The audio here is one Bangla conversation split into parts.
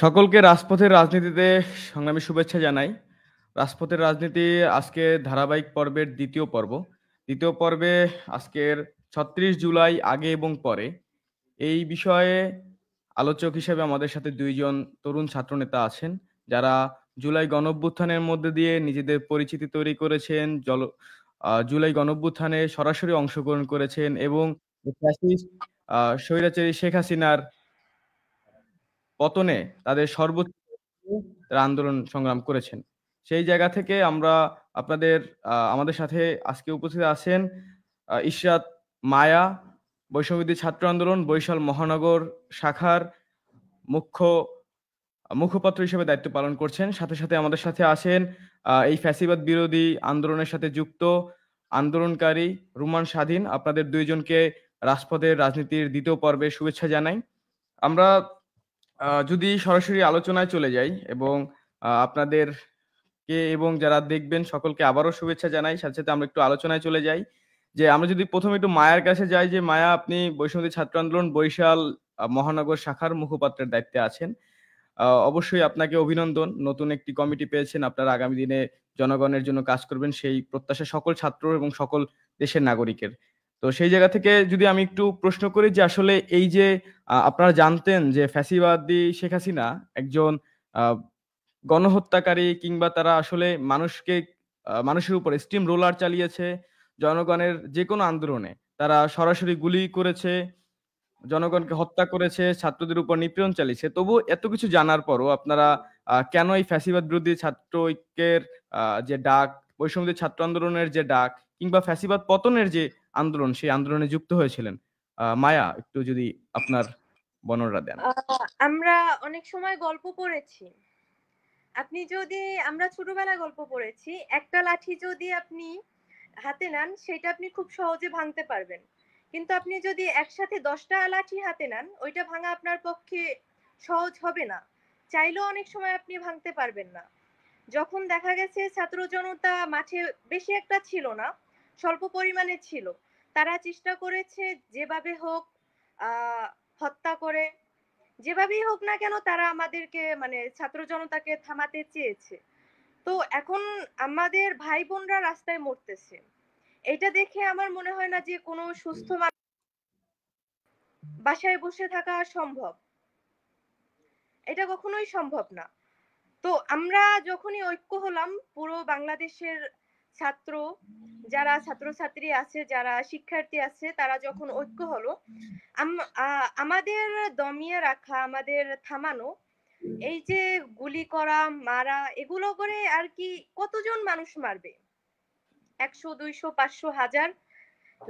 সকলকে রাজপথের রাজনীতিতে সংগ্রামী শুভেচ্ছা জানাই। রাজপথের রাজনীতি আজকের ধারাবাহিক পর্বের ২য় পর্ব। ২য় পর্বে আজকের ৩৬ জুলাই আগে এবং পরে এই বিষয়ে আলোচক হিসেবে আমাদের সাথে ২ জন তরুণ ছাত্রনেতা আছেন, যারা জুলাই গণঅভ্যুত্থানের মধ্যে দিয়ে নিজেদের পরিচিতি তৈরি করেছেন, জুলাই গণঅভ্যুত্থানে সরাসরি অংশগ্রহণ করেছেন এবং ফ্যাসিস্ট স্বৈরাচারী শেখ হাসিনার পতনে তাদের সর্বোচ্চ তারা আন্দোলন সংগ্রাম করেছেন। সেই জায়গা থেকে আমরা আপনাদের আমাদের সাথে আজকে উপস্থিত আছেন ইশরাত মায়া, বৈষম্যবিরোধী ছাত্র আন্দোলন বরিশাল মহানগর শাখার মুখ্য মুখপাত্র হিসেবে দায়িত্ব পালন করছেন। সাথে, সাথে আমাদের সাথে আছেন এই ফ্যাসিবাদ বিরোধী আন্দোলনের সাথে যুক্ত আন্দোলনকারী রুমান স্বাধীন। আপনাদের ২ জনকে রাজপথের রাজনীতির ২য় পর্বে শুভেচ্ছা জানাই। আমরা যদি সরাসরি আলোচনায় চলে যাই এবং আপনাদেরকে এবং যারা দেখবেন সকলকে আবারও শুভেচ্ছা জানাই। সাথে, সাথে আমরা একটু আলোচনায় চলে যাই। যে আমরা যদি ১ম এ একটু মায়ার কাছে যাই, যে মায়া, আপনি বৈষম্যবিরোধী ছাত্র আন্দোলন বরিশাল মহানগর শাখার মুখপাত্রের দায়িত্বে আছেন। অবশ্যই আপনাকে অভিনন্দন। নতুন একটি কমিটি পেয়েছেন। আপনারা আগামী দিনে জনগণের জন্য কাজ করবেন, সেই প্রত্যাশা সকল ছাত্র এবং সকল দেশের নাগরিকের। তো সেই জায়গা থেকে যদি আমি একটু প্রশ্ন করি যে আসলে এই যে আপনারা জানতেন যে ফ্যাসিবাদী শেখ হাসিনা একজন আ গণহত্যাকারী, কিংবা তারা আসলে মানুষের উপর স্টিম রোলার চালিয়েছে। জনগণের যেকোনো আন্দোলনে তারা সরাসরি গুলি করেছে, জনগণকে হত্যা করেছে, ছাত্রদের উপর নিপীড়ন চালিয়েছে। তবুও এত কিছু জানার পরও আপনারা কেন এই ফ্যাসিবাদ বিরোধী ছাত্র ঐক্যের যে ডাক, বৈষম্যবিরোধী ছাত্র আন্দোলনের যে ডাক, কিংবা ফ্যাসিবাদ পতনের যে আন্দোলন, সেই আন্দোলনে যুক্ত হয়েছিলেন? মায়া, একটু যদি আপনার বর্ণনাটা দেন। আমরা অনেক সময় গল্প পড়েছি। আমরা ছোটবেলায় গল্প পড়েছি। একটা লাঠি যদি আপনি হাতে নেন, সেটা আপনি খুব সহজে ভাঙতে পারবেন। কিন্তু আপনি যদি একসাথে ১০ টা লাঠি হাতে নেন, ওইটা ভাঙা আপনার পক্ষে সহজ হবে না। চাইলেও অনেক সময় আপনি ভাঙতে পারবেন না। যখন দেখা গেছে ছাত্র জনতা মাঠে বেশি একটা ছিল না, স্বল্প পরিমাণে ছিল। তারা চেষ্টা করেছে যেভাবে হোক আ হত্যা করে, যেভাবেই হোক না কেন তারা আমাদেরকে মানে ছাত্র জনতাকে থামাতে চেয়েছে। তো এখন আমাদের ভাই বোনরা রাস্তায় মরতেছে। এটা দেখে আমার মনে হয় না যে কোনো সুস্থ বাসায় বসে থাকা সম্ভব। এটা কখনোই সম্ভব না। তো আমরা যখনই ঐক্য হলাম, পুরো বাংলাদেশের ছাত্র, যারা ছাত্রছাত্রী আছে, যারা শিক্ষার্থী আছে, তারা যখন ঐক্য হলো, আমাদের দমিয়ে রাখা, আমাদের থামানো, এই যে গুলি করা, মারা, এগুলো করে আর কি কতজন মানুষ মারবে? ১০০, ২০০, ৫০০, ১০০০,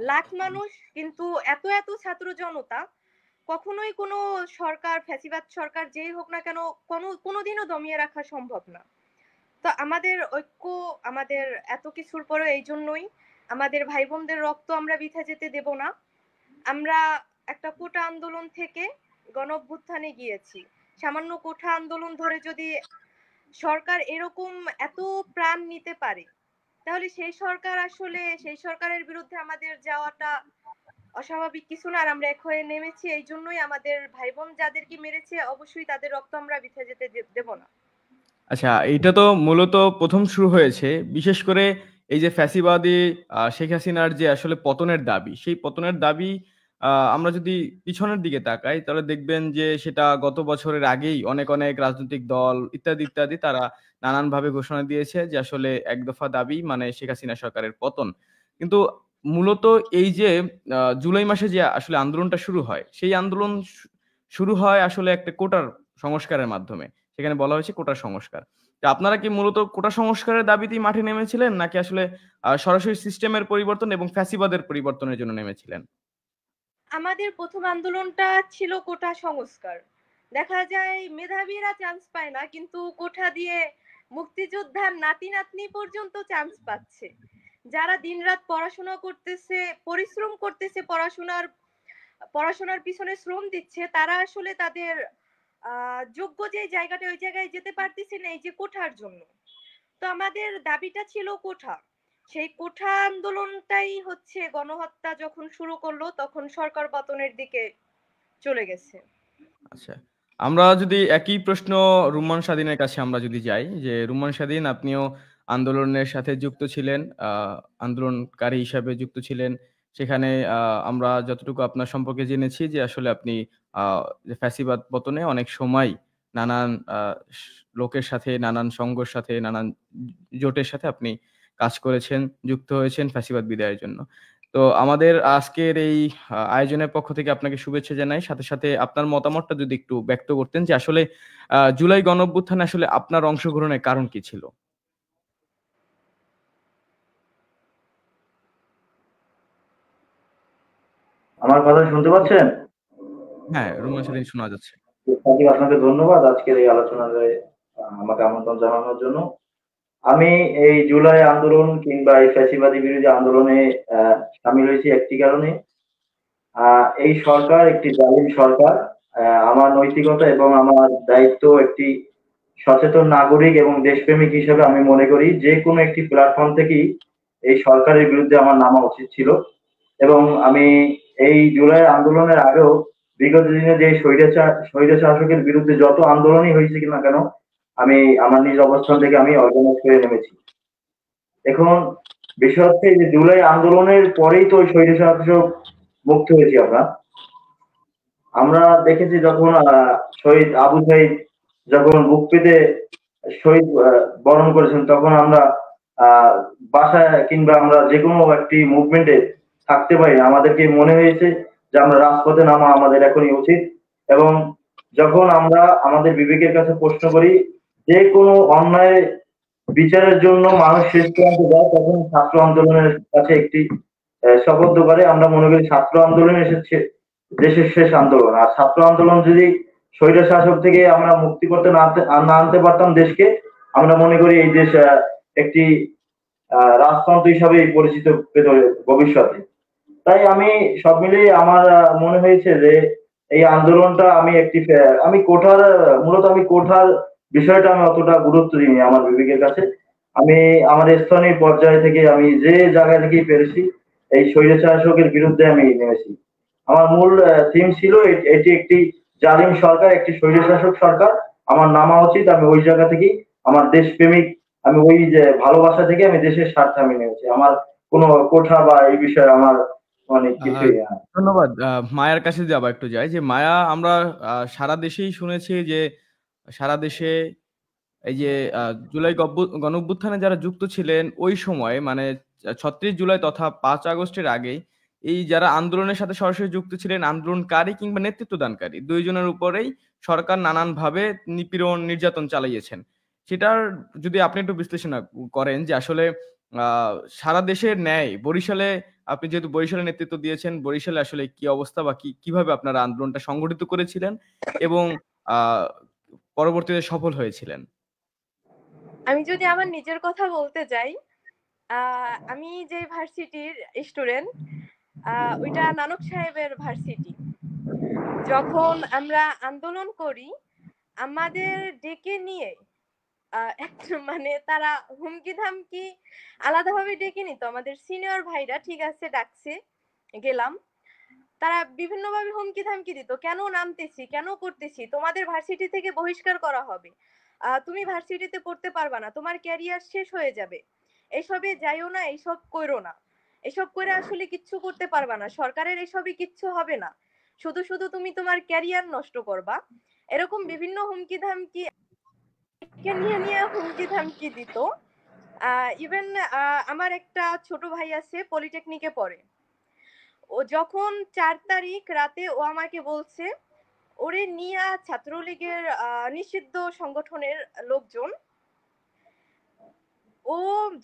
লাখ মানুষ। কিন্তু এত এত ছাত্র জনতা কখনোই কোনো সরকার, ফ্যাসিবাদ সরকার যেই হোক না কেন, কোনোদিনও দমিয়ে রাখা সম্ভব না। তো আমাদের ঐক্য, আমাদের এত কিছুর পরেও এই জন্যই আমাদের ভাই বোনদের রক্ত আমরা বৃথা যেতে দেব না। আমরা একটা কোটা আন্দোলন থেকে গণ অভ্যুত্থানে গিয়েছি। সামান্য কোঠা আন্দোলন ধরে যদি সরকার এরকম এত প্রাণ নিতে পারে, তাহলে সেই সরকারের বিরুদ্ধে আমাদের যাওয়াটা অস্বাভাবিক কিছু না। আর আমরা এক হয়ে নেমেছি, এই জন্যই আমাদের ভাই বোন যাদেরকে মেরেছে, অবশ্যই তাদের রক্ত আমরা বৃথা যেতে দেব না। আচ্ছা, এইটা তো মূলত ১ম শুরু হয়েছে। বিশেষ করে এই যে ফ্যাসিবাদী শেখ হাসিনার যে আসলে পতনের দাবি, সেই পতনের দাবি আমরা যদি পিছনের দিকে তাকাই, তাহলে দেখবেন যে সেটা গত বছরের আগেই অনেক, অনেক রাজনৈতিক দল ইত্যাদি, ইত্যাদি তারা নানানভাবে ঘোষণা দিয়েছে যে আসলে এক দফা দাবি মানে শেখ হাসিনা সরকারের পতন। কিন্তু মূলত এই যে জুলাই মাসে যে আসলে আন্দোলনটা শুরু হয়, সেই আন্দোলন শুরু হয় আসলে একটা কোটার সংস্কারের মাধ্যমে। সেখানে বলা হয়েছে কোটা সংস্কার। তো আপনারা কি মূলত কোটা সংস্কারের দাবিতেই মাঠে নেমেছিলেন? নাকি আসলে সরাসরি সিস্টেমের পরিবর্তন এবং ফ্যাসিবাদের পরিবর্তনের জন্য নেমেছিলেন? আমাদের প্রথম আন্দোলনটা ছিল কোটা সংস্কার। দেখা যায় মেধাবীরা চান্স পায় না, কিন্তু কোঠা দিয়ে মুক্তিযোদ্ধার নাতি নাতনি পর্যন্ত চান্স পাচ্ছে। যারা দিনরাত পড়াশোনা করতেছে, পরিশ্রম করতেছে, পড়াশোনার পিছনে শ্রম দিচ্ছে, তারা আসলে তাদের যোগ্য যে জায়গাটা, ওই জায়গায় যেতে পারতেছে না, এই যে কোঠার জন্য। তো আমাদের দাবিটা ছিল কোঠা। সেই কোঠা আন্দোলনটাই হচ্ছে গণহত্যা যখন শুরু করলো, তখন সরকার পতনের দিকে চলে গেছে। আচ্ছা। আমরা যদি একই প্রশ্ন রুম্মান স্বাধীনের কাছে আমরা যদি যাই যে রুম্মান স্বাধীন আপনিও আন্দোলনের সাথে যুক্ত ছিলেন, আন্দোলনকারী হিসাবে যুক্ত ছিলেন। সেখানে আমরা যতটুকু আপনার সম্পর্কে জেনেছি যে আসলে আপনি আ যে ফ্যাসিবাদ পতনে অনেক সময় নানান আ স লোকের সাথে, নানান সংঘর সাথে, নানান জোটের সাথে আপনি কাজ করেছেন, যুক্ত হয়েছেন ফ্যাসিবাদ বিদায়ের জন্য। তো আমাদের আজকের এই আয়োজনের পক্ষ থেকে আপনাকে শুভেচ্ছা জানাই। সাথে, সাথে আপনার মতামতটা যদি একটু ব্যক্ত করতেন যে আসলে জুলাই গণঅভ্যুত্থানে আসলে আপনার অংশগ্রহণের কারণ কি ছিল? আমার কথা শুনতে পাচ্ছেন? হ্যাঁ, রুমানা স্বাধীন শোনা যাচ্ছে। সাকিব, আপনাকে ধন্যবাদ আজকের এই আলোচনাতে আমাকে আমন্ত্রণ জানানোর জন্য। আমি এই জুলাই আন্দোলন কিংবা এই ফ্যাসিবাদী বিরোধী আন্দোলনে সামিল হয়েছি একটি কারণে। এই সরকার একটি জালিম সরকার। আমার নৈতিকতা এবং আমার দায়িত্ব একটি সচেতন নাগরিক এবং দেশপ্রেমিক হিসেবে আমি মনে করি যে কোনো একটি প্ল্যাটফর্ম থেকেই এই সরকারের বিরুদ্ধে আমার নামা উচিত ছিল। এবং আমি এই জুলাই আন্দোলনের আগেও বিগত দিনে যে স্বৈর শাসকের বিরুদ্ধে যত আন্দোলনই হয়েছে কিনা কেন, আমি আমার নিজ অবস্থান থেকে আমি অর্গানাইজ করে নেমেছি। এখন বিষয় হচ্ছে যে জুলাই আন্দোলনের পরেই তো ওই স্বৈর শাসক মুক্ত হয়েছি আমরা। আমরা দেখেছি যখন শহীদ আবু সাইদ যখন বুক পেতে শহীদ বরণ করেছেন, তখন আমরা আহ বাসায় কিংবা আমরা যে কোনো একটি মুভমেন্টে থাকতে পারি না। আমাদেরকে মনে হয়েছে যে আমরা রাজপথে নামা আমাদের এখনই উচিত। এবং যখন আমরা আমাদের বিবেকের কাছে প্রশ্ন করি যে কোনো অন্যায় বিচারের জন্য মানুষ শেষ প্রান্তে যায়, তখন ছাত্র আন্দোলনের কাছে একটি শপথ করে আমরা মনে করি ছাত্র আন্দোলন এসেছে দেশের শেষ আন্দোলন। আর ছাত্র আন্দোলন যদি স্বৈর শাসক থেকে আমরা মুক্তি করতে না আনতে পারতাম দেশকে, আমরা মনে করি এই দেশ একটি রাজতন্ত্র হিসাবে পরিচিত পেত ভবিষ্যতে। তাই আমি সব মিলিয়ে আমার মনে হয়েছে যে এই আন্দোলনটা আমি একটি আমি মূলত আমি কোঠার বিষয়টা আমি অতটা গুরুত্ব দিইনি আমার বিবেকের কাছে। আমি আমার স্থানীয় পর্যায় থেকে আমি যে জায়গা থেকেই পেরেছি এই স্বৈরশাসকের বিরুদ্ধে আমি নেমেছি। আমার মূল থিম ছিল এটি একটি জালিম সরকার, একটি স্বৈরশাসক সরকার। আমার নামা উচিত। আমি ওই জায়গা থেকেই আমার দেশপ্রেমিক, আমি ওই যে ভালোবাসা থেকে আমি দেশের স্বার্থে আমি নেমেছি। আমার কোনো কোঠা বা এই বিষয়ে আমার মানে আ কিছুই ধন্যবাদ। মায়ার কাছে যদি আবার একটু যাই যে মায়া আমরা সারা দেশেই শুনেছি যে সারা দেশে এই যে আ জুলাই গণঅভ্যুত্থানে যারা যুক্ত ছিলেন ওই সময়ে মানে ৩৬ জুলাই তথা ৫ আগস্টের আগেই এই যারা আন্দোলনের সাথে সরাসরি যুক্ত ছিলেন, আন্দোলনকারী কিংবা নেতৃত্বদানকারী ২ জনের উপরেই সরকার নানানভাবে নিপীড়ন, নির্যাতন চালিয়েছেন। সেটার যদি আপনি একটু বিশ্লেষণ করেন যে আসলে আ সারা দেশের ন্যায় বরিশালে আপনি যেহেতু বরিশালে নেতৃত্ব দিয়েছেন, বরিশালে আসলে কি অবস্থা বা কিভাবে আপনারা আন্দোলনটা সংগঠিত করেছিলেন এবং আ পরবর্তীতে সফল হয়েছিলেন? আমি যদি আমার নিজের কথা বলতে যাই, আমি যে ভার্সিটির স্টুডেন্ট, ওইটা নানক সাহেবের ভার্সিটি। যখন আমরা আন্দোলন করি আমাদের ডেকে নিয়ে মানে তারা হুমকি ধামকি আলাদাভাবে ডেকে নিত। আমাদের সিনিয়র ভাইরা ঠিক আছে ডাকছে, গেলাম। তারা বিভিন্নভাবে হুমকি ধামকি দিত, কেন নামতেছি, কেন করতেছি, তোমাদের ভার্সিটি থেকে বহিষ্কার করা হবে, তুমি ভার্সিটিতে পড়তে পারবা না, তোমার ক্যারিয়ার শেষ হয়ে যাবে, এসবে যাইও না, এইসব কইরো না, এসব করে আসলে কিচ্ছু করতে পারবা না, সরকারের এসবই কিচ্ছু হবে না, শুধু শুধু তুমি তোমার ক্যারিয়ার নষ্ট করবা। এরকম বিভিন্ন হুমকি ধামকি নিয়ে নিয়ে হুমকি ধামকি দিত। ইভেন আমার একটা ছোট ভাই আছে, পলিটেকনিকে পড়ে। ও যখন ৪ তারিখ রাতে ও আমাকে বলছে ওরে নিয়া ছাত্রলীগের নিষিদ্ধ সংগঠনের লোকজন, ও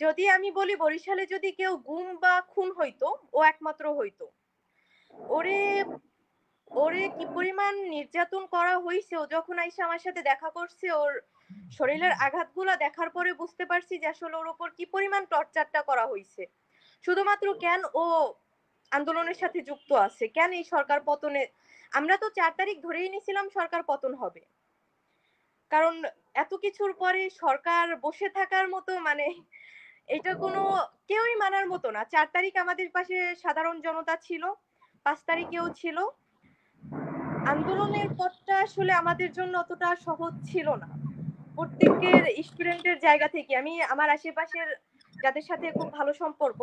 যদি আমি বলি বরিশালে যদি কেউ গুম বা খুন হইতো ও একমাত্র হইতো। ওরে ওরে কি পরিমাণ নির্যাতন করা হয়েছে, ও যখন আইসা আমার সাথে দেখা করছে, ওর শরীরের আঘাতগুলো দেখার পরে বুঝতে পারছি যে আসলে ওর উপর কি পরিমাণ টর্চারটা করা হয়েছে। শুধুমাত্র কেন ও আন্দোলনের সাথে যুক্ত আছে, কেন এই সরকার পতনে। আমরা তো ৪ তারিখ ধরেই নিছিলাম সরকার পতন হবে, কারণ এত কিছুর পরে সরকার বসে থাকার মতো মানে এটা কোনো কেউই মানার মতো না। ৪ তারিখ আমাদের পাশে সাধারণ জনতা ছিল, ৫ তারিখেও ছিল। আন্দোলনের পথটা আসলে আমাদের জন্য অতটা সহজ ছিল না। প্রত্যেকের স্টুডেন্টের জায়গা থেকে আমি আমার আশেপাশের যাদের সাথে খুব ভালো সম্পর্ক,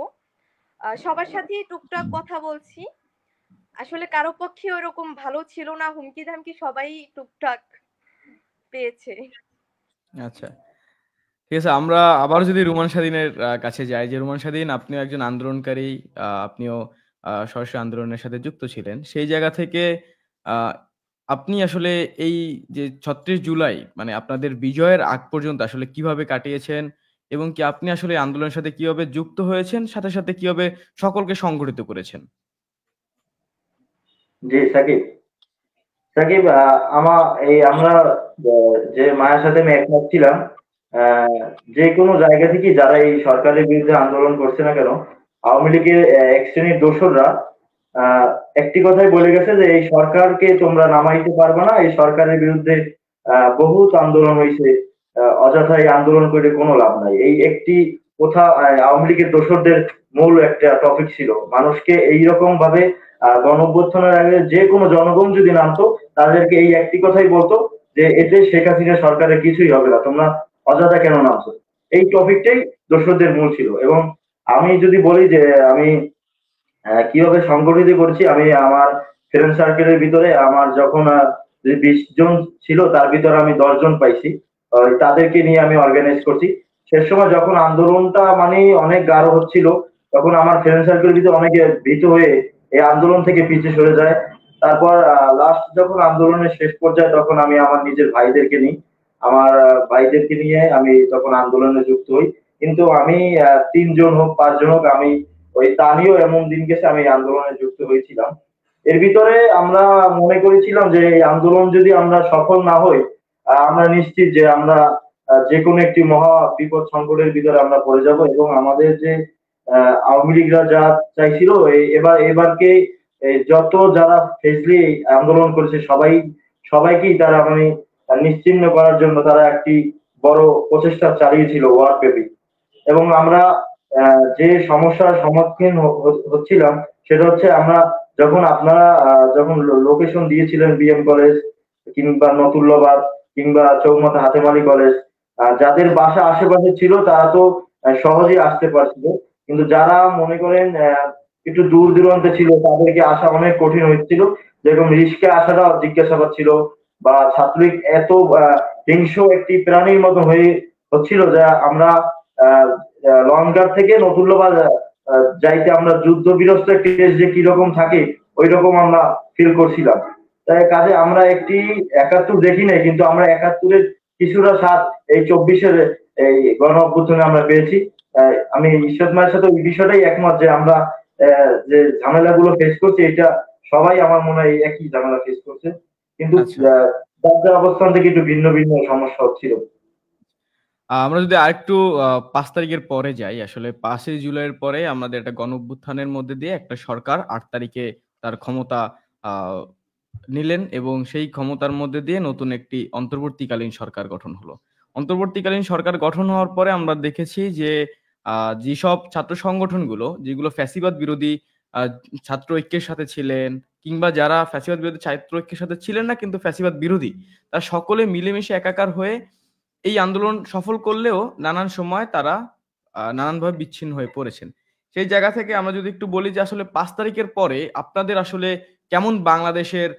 সবার সাথেই টুকটাক কথা বলছি। আসলে কারো পক্ষে ওরকম ভালো ছিল না, হুমকি ধামকি সবাই টুকটাক পেয়েছে। আচ্ছা, ঠিক আছে। আমরা আবার যদি রুমান স্বাধীনের কাছে যাই, যে রুমান স্বাধীন আপনিও একজন আন্দোলনকারী, আপনিও সরাসরি আন্দোলনের সাথে যুক্ত ছিলেন। সেই জায়গা থেকে আ আপনি আসলে এই যে ৩৬ জুলাই মানে আপনাদের বিজয়ের আগ পর্যন্ত আসলে কিভাবে কাটিয়েছেন? এবং কি আপনি আসলে এই আন্দোলনের সাথে কিভাবে যুক্ত হয়েছেন? সাথে, সাথে কিভাবে সকলকে সংগঠিত করেছেন? জি সাকিব, সাকিব আমরা যে মায়ের সাথে আমি একমত ছিলাম, আহ, যে কোনো জায়গা থেকে যারা এই সরকারের বিরুদ্ধে আন্দোলন করছে না কেন, আওয়ামী লীগের এক শ্রেণীর দোসররা একটি কথাই বলে গেছে যে এই সরকারকে তোমরা নামাইতে পারবে না, এই সরকারের বিরুদ্ধে বহুত আন্দোলন হয়েছে, অযথা এই আন্দোলন করে কোনো লাভ নাই। এই একটি কথা আওয়ামী লীগের দোসরদের মূল একটা টপিক ছিল। মানুষকে এইরকম ভাবে গণ অভ্যুত্থানের আগে যে কোনো জনগণ যদি নামতো, তাদেরকে এই একটি কথাই বলতো যে এতে শেখ হাসিনা সরকারের কিছুই হবে না, তোমরা অযথা কেন নামছো। এই টপিকটাই দোসরদের মূল ছিল। এবং আমি যদি বলি যে আমি কিভাবে সংগঠিত করছি, আমি আমার ফ্রেন্ড সার্কেলের ভিতরে আমার যখন 20 জন ছিল, তার ভিতরে আমি 10 জন পাইছি। তাদেরকে নিয়ে আমি অর্গানাইজ করছি। সে সময় যখন আন্দোলনটা মানে অনেক গাঢ় হচ্ছিল, তখন আমার ফ্রেন্ড সার্কেলের ভিতরে অনেকে ভীত হয়ে এই আন্দোলন থেকে পিছিয়ে সরে যায়। তারপর লাস্ট যখন আন্দোলনের শেষ পর্যায়ে, তখন আমি আমার নিজের ভাইদেরকে নিই, আমার ভাইদেরকে নিয়ে আমি তখন আন্দোলনে যুক্ত হই। কিন্তু আমি 3 জন হোক 5 জন হোক, আমি ওই তানিও এমন দিন গেছে আমি আন্দোলনে যুক্ত হয়েছিলাম। এর ভিতরে আমরা মনে করেছিলাম যে এই আন্দোলন যদি আমরা সফল না হই, আমরা নিশ্চিত যে আমরা যে কোনো একটি মহা বিপদ সংকটের ভিতরে আমরা পড়ে যাব। এবং আমাদের যে আওয়ামী লীগরা যা চাইছিল, এবারকে যত যারা ফেসলি আন্দোলন করেছে সবাইকেই তারা মানে নিশ্চিহ্ন করার জন্য তারা একটি বড় প্রচেষ্টা চালিয়েছিল ওয়ারব্যাপী। এবং আমরা যে সমস্যার সম্মুখীন হচ্ছিলাম, সেটা হচ্ছে আমরা যখন আপনারা যখন লোকেশন দিয়েছিলেন বিএম কলেজ কিংবা নতুল্লাবাদ কিংবা চৌমাথা হাতেমালি কলেজ, যাদের বাসা আশেপাশে ছিল তারা তো সহজেই আসতে পারছিল। কিন্তু যারা মনে করেন একটু দূর দূরান্তে ছিল, তাদেরকে আসা অনেক কঠিন হচ্ছিল। যেরকম রিস্কে আসাটা জিজ্ঞাসাবাদ ছিল, বা ছাত্রলীগ এত হিংস্র একটি প্রাণীর মতো হয়ে হচ্ছিল যে আমরা লংগার থেকে নতুল্লাবাদ যাইতে আমরা যুদ্ধবিরস্ত একটি দেশ যে কিরকম থাকে ওই রকম আমরা ফিল করছিলাম। তাই কাজে আমরা একটি 71 দেখি নাই, কিন্তু আমরা 71-এর কিছুটা স্বাদ এই 24-এর এই গণ অভ্যুত্থানে আমরা পেয়েছি। আমি ইশরাত মায়ের সাথে ওই বিষয়টাই একমত যে আমরা যে ঝামেলাগুলো ফেস করছি, এটা সবাই আমার মনে হয় একই ঝামেলা ফেস করছে। কিন্তু আচ্ছা। যার যার অবস্থান থেকে একটু ভিন্ন ভিন্ন সমস্যা হচ্ছিল। আমরা যদি আরেকটু ৫ তারিখের পরে যাই, আসলে ৫ই জুলাইয়ের পরে আমাদের একটা গণঅভ্যুত্থানের মধ্যে দিয়ে একটা সরকার ৮ তারিখে তার ক্ষমতা আ নিলেন এবং সেই ক্ষমতার মধ্যে দিয়ে নতুন একটি অন্তর্বর্তীকালীন সরকার গঠন হলো। অন্তর্বর্তীকালীন সরকার গঠন হওয়ার পরে আমরা দেখেছি যে আ যেসব ছাত্র সংগঠনগুলো যেগুলো ফ্যাসিবাদ বিরোধী আ ছাত্র ঐক্যের সাথে ছিলেন, কিংবা যারা ফ্যাসিবাদ বিরোধী ছাত্র ঐক্যের সাথে ছিলেন না কিন্তু ফ্যাসিবাদ বিরোধী, তারা সকলে মিলেমিশে একাকার হয়ে এই আন্দোলন সফল করলেও নানান সময় তারা নানানভাবে বিচ্ছিন্ন হয়ে পড়েছেন। সেই জায়গা থেকে আমরা যদি একটু বলি যে আসলে ৫ তারিখের পরে আপনাদের আসলে কেমন বাংলাদেশের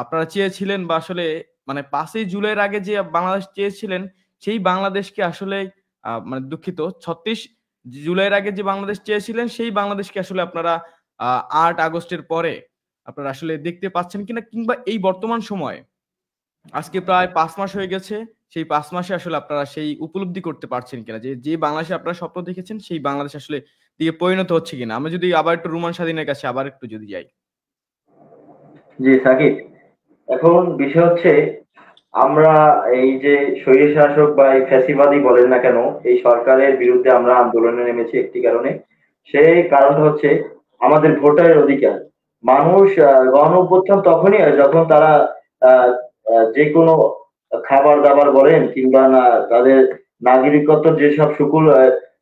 আপনারা চেয়েছিলেন, বা আসলে মানে ৫ই জুলাইয়ের আগে যে বাংলাদেশ চেয়েছিলেন সেই বাংলাদেশকে আসলে মানে দুঃখিত ৩৬ জুলাইয়ের আগে যে বাংলাদেশ চেয়েছিলেন সেই বাংলাদেশকে আসলে আপনারা ৮ আগস্টের পরে আপনারা আসলে দেখতে পাচ্ছেন কিনা? কিংবা এই বর্তমান সময়ে আজকে প্রায় ৫ মাস হয়ে গেছে। সেই ৫ মাসে আসলে আপনারা সেই উপলব্ধি করতে পারছেন কিনা? যে বাংলাদেশে আপনারা স্বপ্ন দেখেছেন সেই বাংলাদেশ আসলে দিকে পরিণত হচ্ছে কিনা? আমরা যদি আবার একটু রুমান স্বাধীনের কাছে আবার একটু যদি যাই। জি সাকিব, এখন বিষয় হচ্ছে আমরা এই যে স্বৈরশাসক বা এই ফ্যাসিবাদী বলেন না কেন, এই সরকারের বিরুদ্ধে আমরা আন্দোলনে নেমেছি একটি কারণে। সেই কারণটা হচ্ছে আমাদের ভোটারের অধিকার। মানুষ গণ অভ্যুত্থান তখনই হয় যখন তারা আহ, যে কোনো খাবার দাবার বলেন কিংবা না তাদের নাগরিকত্ব যেসব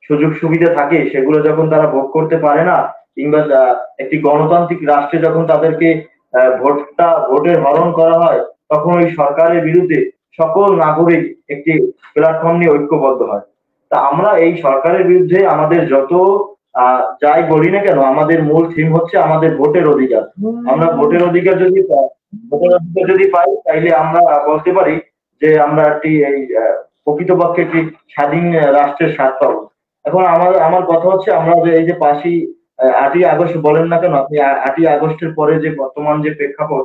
সুযোগ সুবিধা থাকে সেগুলো যখন তারা ভোগ করতে পারে না, কিংবা একটি গণতান্ত্রিক রাষ্ট্রে যখন তাদেরকে ভোটের হরণ করা হয়, তখন ওই সরকারের বিরুদ্ধে সকল নাগরিক একটি প্ল্যাটফর্ম নিয়ে ঐক্যবদ্ধ হয়। তা আমরা এই সরকারের বিরুদ্ধে আমাদের যত যাই বলি না কেন, আমাদের মূল থিম হচ্ছে আমাদের ভোটের অধিকার। আমরা ভোটের অধিকার যদি পাই, তাইলে আমরা বলতে পারি যে আমরা একটি এই প্রকৃতপক্ষে একটি স্বাধীন রাষ্ট্রের স্বাদ পাবো। এখন আমার কথা হচ্ছে, আমরা যে এই যে 8ই আগস্ট বলেন না কেন আপনি, 8ই আগস্টের পরে যে বর্তমান যে প্রেক্ষাপট,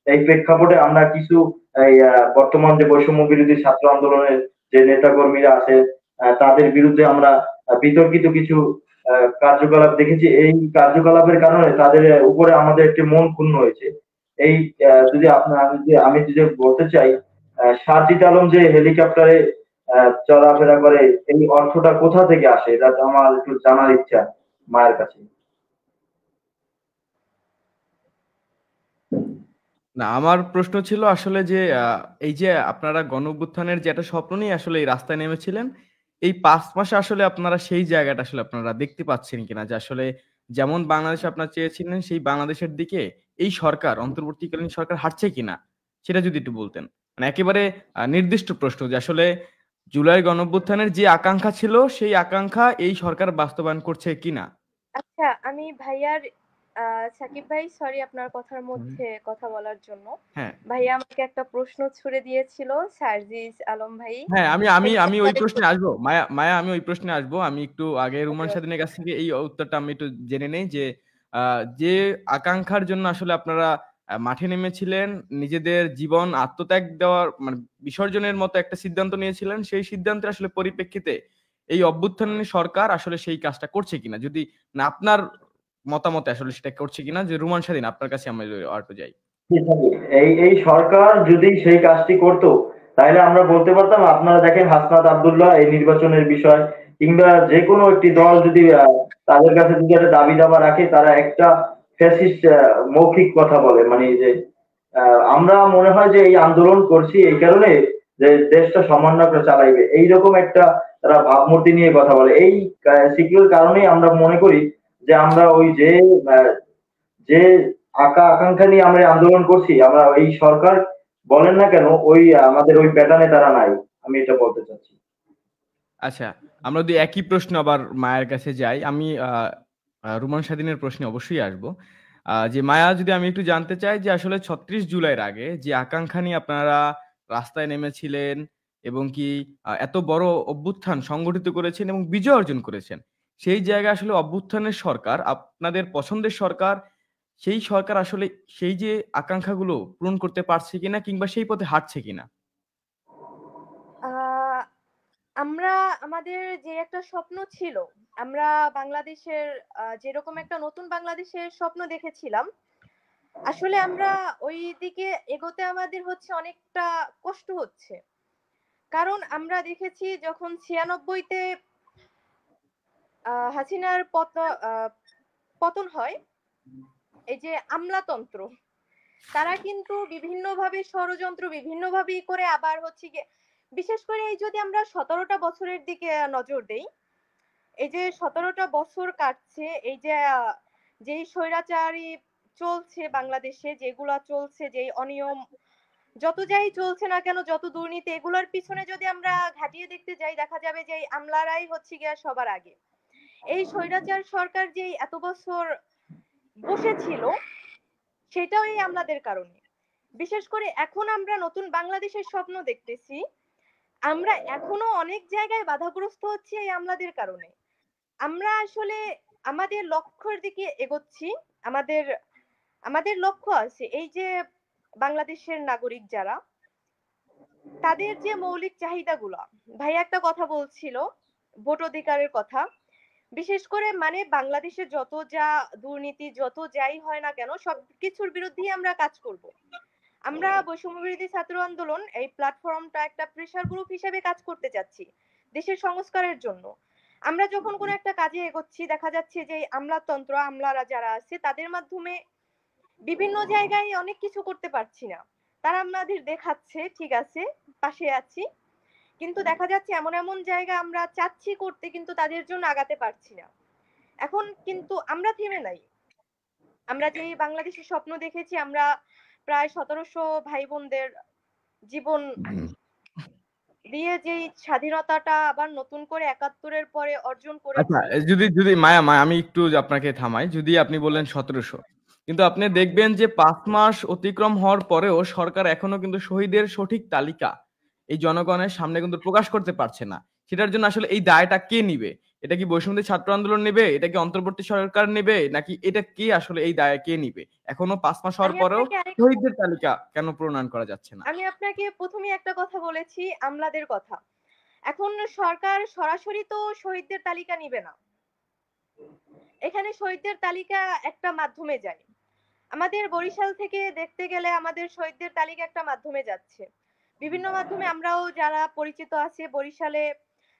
এই প্রেক্ষাপটে আমরা কিছু এই বর্তমান যে বৈষম্য বিরোধী ছাত্র আন্দোলনের যে নেতাকর্মীরা আছে, তাদের বিরুদ্ধে আমরা বিতর্কিত কিছু কার্যকলাপ দেখেছি। এই কার্যকলাপের কারণে তাদের উপরে আমাদের একটি মন ক্ষুণ্ণ হয়েছে। এই যদি আমি যদি বলতে চাই, সাজিদ আলম যে হেলিকপ্টারে চলাফেরা করে, এই অর্থটা কোথা থেকে আসে, এটা তো আমার একটু জানার ইচ্ছা মায়ের কাছে। না, আমার প্রশ্ন ছিল আসলে যে এই যে আপনারা গণঅভ্যুত্থানের যে একটা স্বপ্ন নিয়ে আসলে এই রাস্তায় নেমেছিলেন, এই ৫ মাসে আসলে আপনারা সেই জায়গাটা আসলে আপনারা দেখতে পাচ্ছেন কিনা? যে আসলে যেমন বাংলাদেশ আপনারা চেয়েছিলেন সেই বাংলাদেশের দিকে এই সরকার, অন্তর্বর্তীকালীন সরকার হাঁটছে কিনা? সেটা যদি একটু বলতেন। মানে একেবারে নির্দিষ্ট প্রশ্ন যে আসলে জুলাই গণঅভ্যুত্থানের যে আকাঙ্খা ছিল সেই আকাঙ্খা এই সরকার বাস্তবায়ন করছে কিনা? আচ্ছা, আমি ভাইয়ার সাকিব ভাই, সরি আপনার কথার মধ্যে কথা বলার জন্য। হ্যাঁ। ভাইয়া আমাকে একটা প্রশ্ন ছুড়ে দিয়েছিল, সার্জিস আলম ভাই। হ্যাঁ, আমি আমি ওই হেলিকপ্টারে প্রশ্নে আসবো। মায়া আমি ওই প্রশ্নে আসবো। আমি একটু আগে রুমান স্বাধীনের কাছ থেকে এই উত্তরটা আমি একটু জেনে নেই যে, আ যে আকাঙ্খার জন্য আসলে আপনারা মাঠে নেমেছিলেন, নিজেদের জীবন আত্মত্যাগ দেওয়ার মানে বিসর্জনের মতো একটা সিদ্ধান্ত নিয়েছিলেন, সেই সিদ্ধান্তের আসলে পরিপ্রেক্ষিতে এই অভ্যুত্থানী সরকার আসলে সেই কাজটা করছে কিনা? যদি না আপনার মতামতে আসলে সেটা করছে কিনা? যে রুমান স্বাধীন আপনার কাছে আমি আরেকটু যাই। এই সরকার যদি সেই কাজটি করত, তাহলে আমরা বলতে পারতাম, আপনারা দেখেন হাসনাত আব্দুল্লাহ এই নির্বাচনের বিষয় কিংবা যে কোনো একটি দল যদি তাদের কাছে যদি একটা দাবি দাবা রাখে, তারা একটা ফ্যাসিস্ট মৌখিক কথা বলে, মানে যে আমরা মনে হয় যে এই আন্দোলন করছি এই কারণে যে দেশটা সামান্য করে চালাইবে, এইরকম একটা তারা ভাবমূর্তি নিয়ে কথা বলে। এই সিকিউর কারণেই আমরা মনে করি যে আমরা ওই যে আকাঙ্ক্ষা নিয়ে আমরা আন্দোলন করছি, আমরা এই সরকার বলেন না কেন ওই আমাদের ওই প্যাটার্নে তারা নাই, আমি এটা বলতে চাচ্ছি। আচ্ছা, আমরা যদি একই প্রশ্ন আবার মায়ের কাছে যাই, আমি রুমান স্বাধীনের প্রশ্নে অবশ্যই আসবো। যে মায়া, যদি আমি একটু জানতে চাই যে আসলে ৩৬ জুলাইয়ের আগে যে আকাঙ্ক্ষা নিয়ে আপনারা রাস্তায় নেমেছিলেন এবং কি এত বড় অভ্যুত্থান সংগঠিত করেছেন এবং বিজয় অর্জন করেছেন। সেই জায়গায় আসলে অভ্যুত্থানের সরকার, আপনাদের পছন্দের সরকার, সেই সরকার আসলে সেই যে আকাঙ্খাগুলো পূরণ করতে পারছে কিনা কিংবা সেই পথে হাঁটছে কিনা? আ আমরা আমাদের যে একটা স্বপ্ন ছিল, আমরা বাংলাদেশের যেরকম একটা নতুন বাংলাদেশের স্বপ্ন দেখেছিলাম, আসলে আমরা ওই দিকে এগোতে আমাদের হচ্ছে অনেকটা কষ্ট হচ্ছে। কারণ আমরা দেখেছি যখন ৯৬ তে হাসিনার পতন হয়, এই যে আমলাতন্ত্র, তারা কিন্তু বিভিন্নভাবে ষড়যন্ত্র বিভিন্নভাবেই করে আবার হচ্ছে গিয়ে, বিশেষ করে এই যদি আমরা ১৭টা বছরের দিকে নজর দেই, এই যে ১৭টা বছর কাটছে, এই যে যেই স্বৈরাচারী চলছে বাংলাদেশে, যেগুলা চলছে, যেই অনিয়ম যত যাই চলছে না কেন, যত দুর্নীতি, এগুলোর পিছনে যদি আমরা ঘাটিয়ে দেখতে যাই, দেখা যাবে যে এই আমলারাই হচ্ছে গিয়া সবার আগে। এই স্বৈরাচার সরকার যে এত বছর বসেছিল, সেটাও এই আমলাদের কারণে। বিশেষ করে এখন আমরা নতুন বাংলাদেশের স্বপ্ন দেখতেছি, আমরা এখনো অনেক জায়গায় বাধাগ্রস্ত হচ্ছি এই আমলাদের কারণে। আমরা আসলে আমাদের লক্ষ্যের দিকে এগোচ্ছি। আমাদের আমাদের লক্ষ্য আছে, এই যে বাংলাদেশের নাগরিক যারা, তাদের যে মৌলিক চাহিদাগুলো, ভাই একটা কথা বলছিল ভোট অধিকারের কথা। বিশেষ করে মানে বাংলাদেশে যত যা দুর্নীতি, যত যাই হয় না কেন, সবকিছুর বিরুদ্ধেই আমরা কাজ করব। আমরা বৈষম্য বিরোধী ছাত্র আন্দোলন এই প্ল্যাটফর্মটা একটা প্রেসার গ্রুপ হিসেবে কাজ করতে যাচ্ছি দেশের সংস্কারের জন্য। আমরা যখন কোনো একটা কাজে এগোচ্ছি, দেখা যাচ্ছে যে আমলাতন্ত্র, আমলারা যারা আছে, তাদের মাধ্যমে বিভিন্ন জায়গায় অনেক কিছু করতে পারছি না। তারা আমাদের দেখাচ্ছে ঠিক আছে, পাশে আছি, কিন্তু দেখা যাচ্ছে এমন এমন জায়গা আমরা চাচ্ছি করতে, কিন্তু তাদের জন্য আগাতে পারছি না। এখন কিন্তু আমরা থেমে নাই। আমরা যে বাংলাদেশের স্বপ্ন দেখেছি, আমরা প্রায় 1700 ভাই বোনদের জীবন দিয়ে যেই স্বাধীনতাটা আবার নতুন করে ৭১-এর পরে অর্জন আচ্ছা, করেছি। যদি মায়া আমি একটু আপনাকে থামাই। যদি আপনি বললেন ১৭০০, কিন্তু আপনি দেখবেন যে ৫ মাস অতিক্রম হওয়ার পরেও সরকার এখনো কিন্তু শহীদের সঠিক তালিকা এই জনগণের সামনে কিন্তু প্রকাশ করতে পারছে না। সেটার জন্য আসলে এই দায়টা কে নিবে? এটা কি বৈষম্যবিরোধী ছাত্র আন্দোলন নেবে? এটা কি অন্তর্বর্তী সরকার নেবে? নাকি এটা কে আসলে এই দায় কে নিবে? এখনো ৫ মাস হওয়ার আমি পরেও আপনাকে আরেক শহীদদের তালিকা কেন প্রণয়ন করা যাচ্ছে না? আমি আপনাকে ১ম এই একটা কথা বলেছি আমলাদের কথা। এখন সরকার সরাসরি তো শহীদদের তালিকা নিবে না। এখানে শহীদদের তালিকা একটা মাধ্যমে যায়। আমাদের বরিশাল থেকে দেখতে গেলে আমাদের শহীদদের তালিকা একটা মাধ্যমে যাচ্ছে। বিভিন্ন মাধ্যমে আমরাও যারা পরিচিত আছে বরিশালে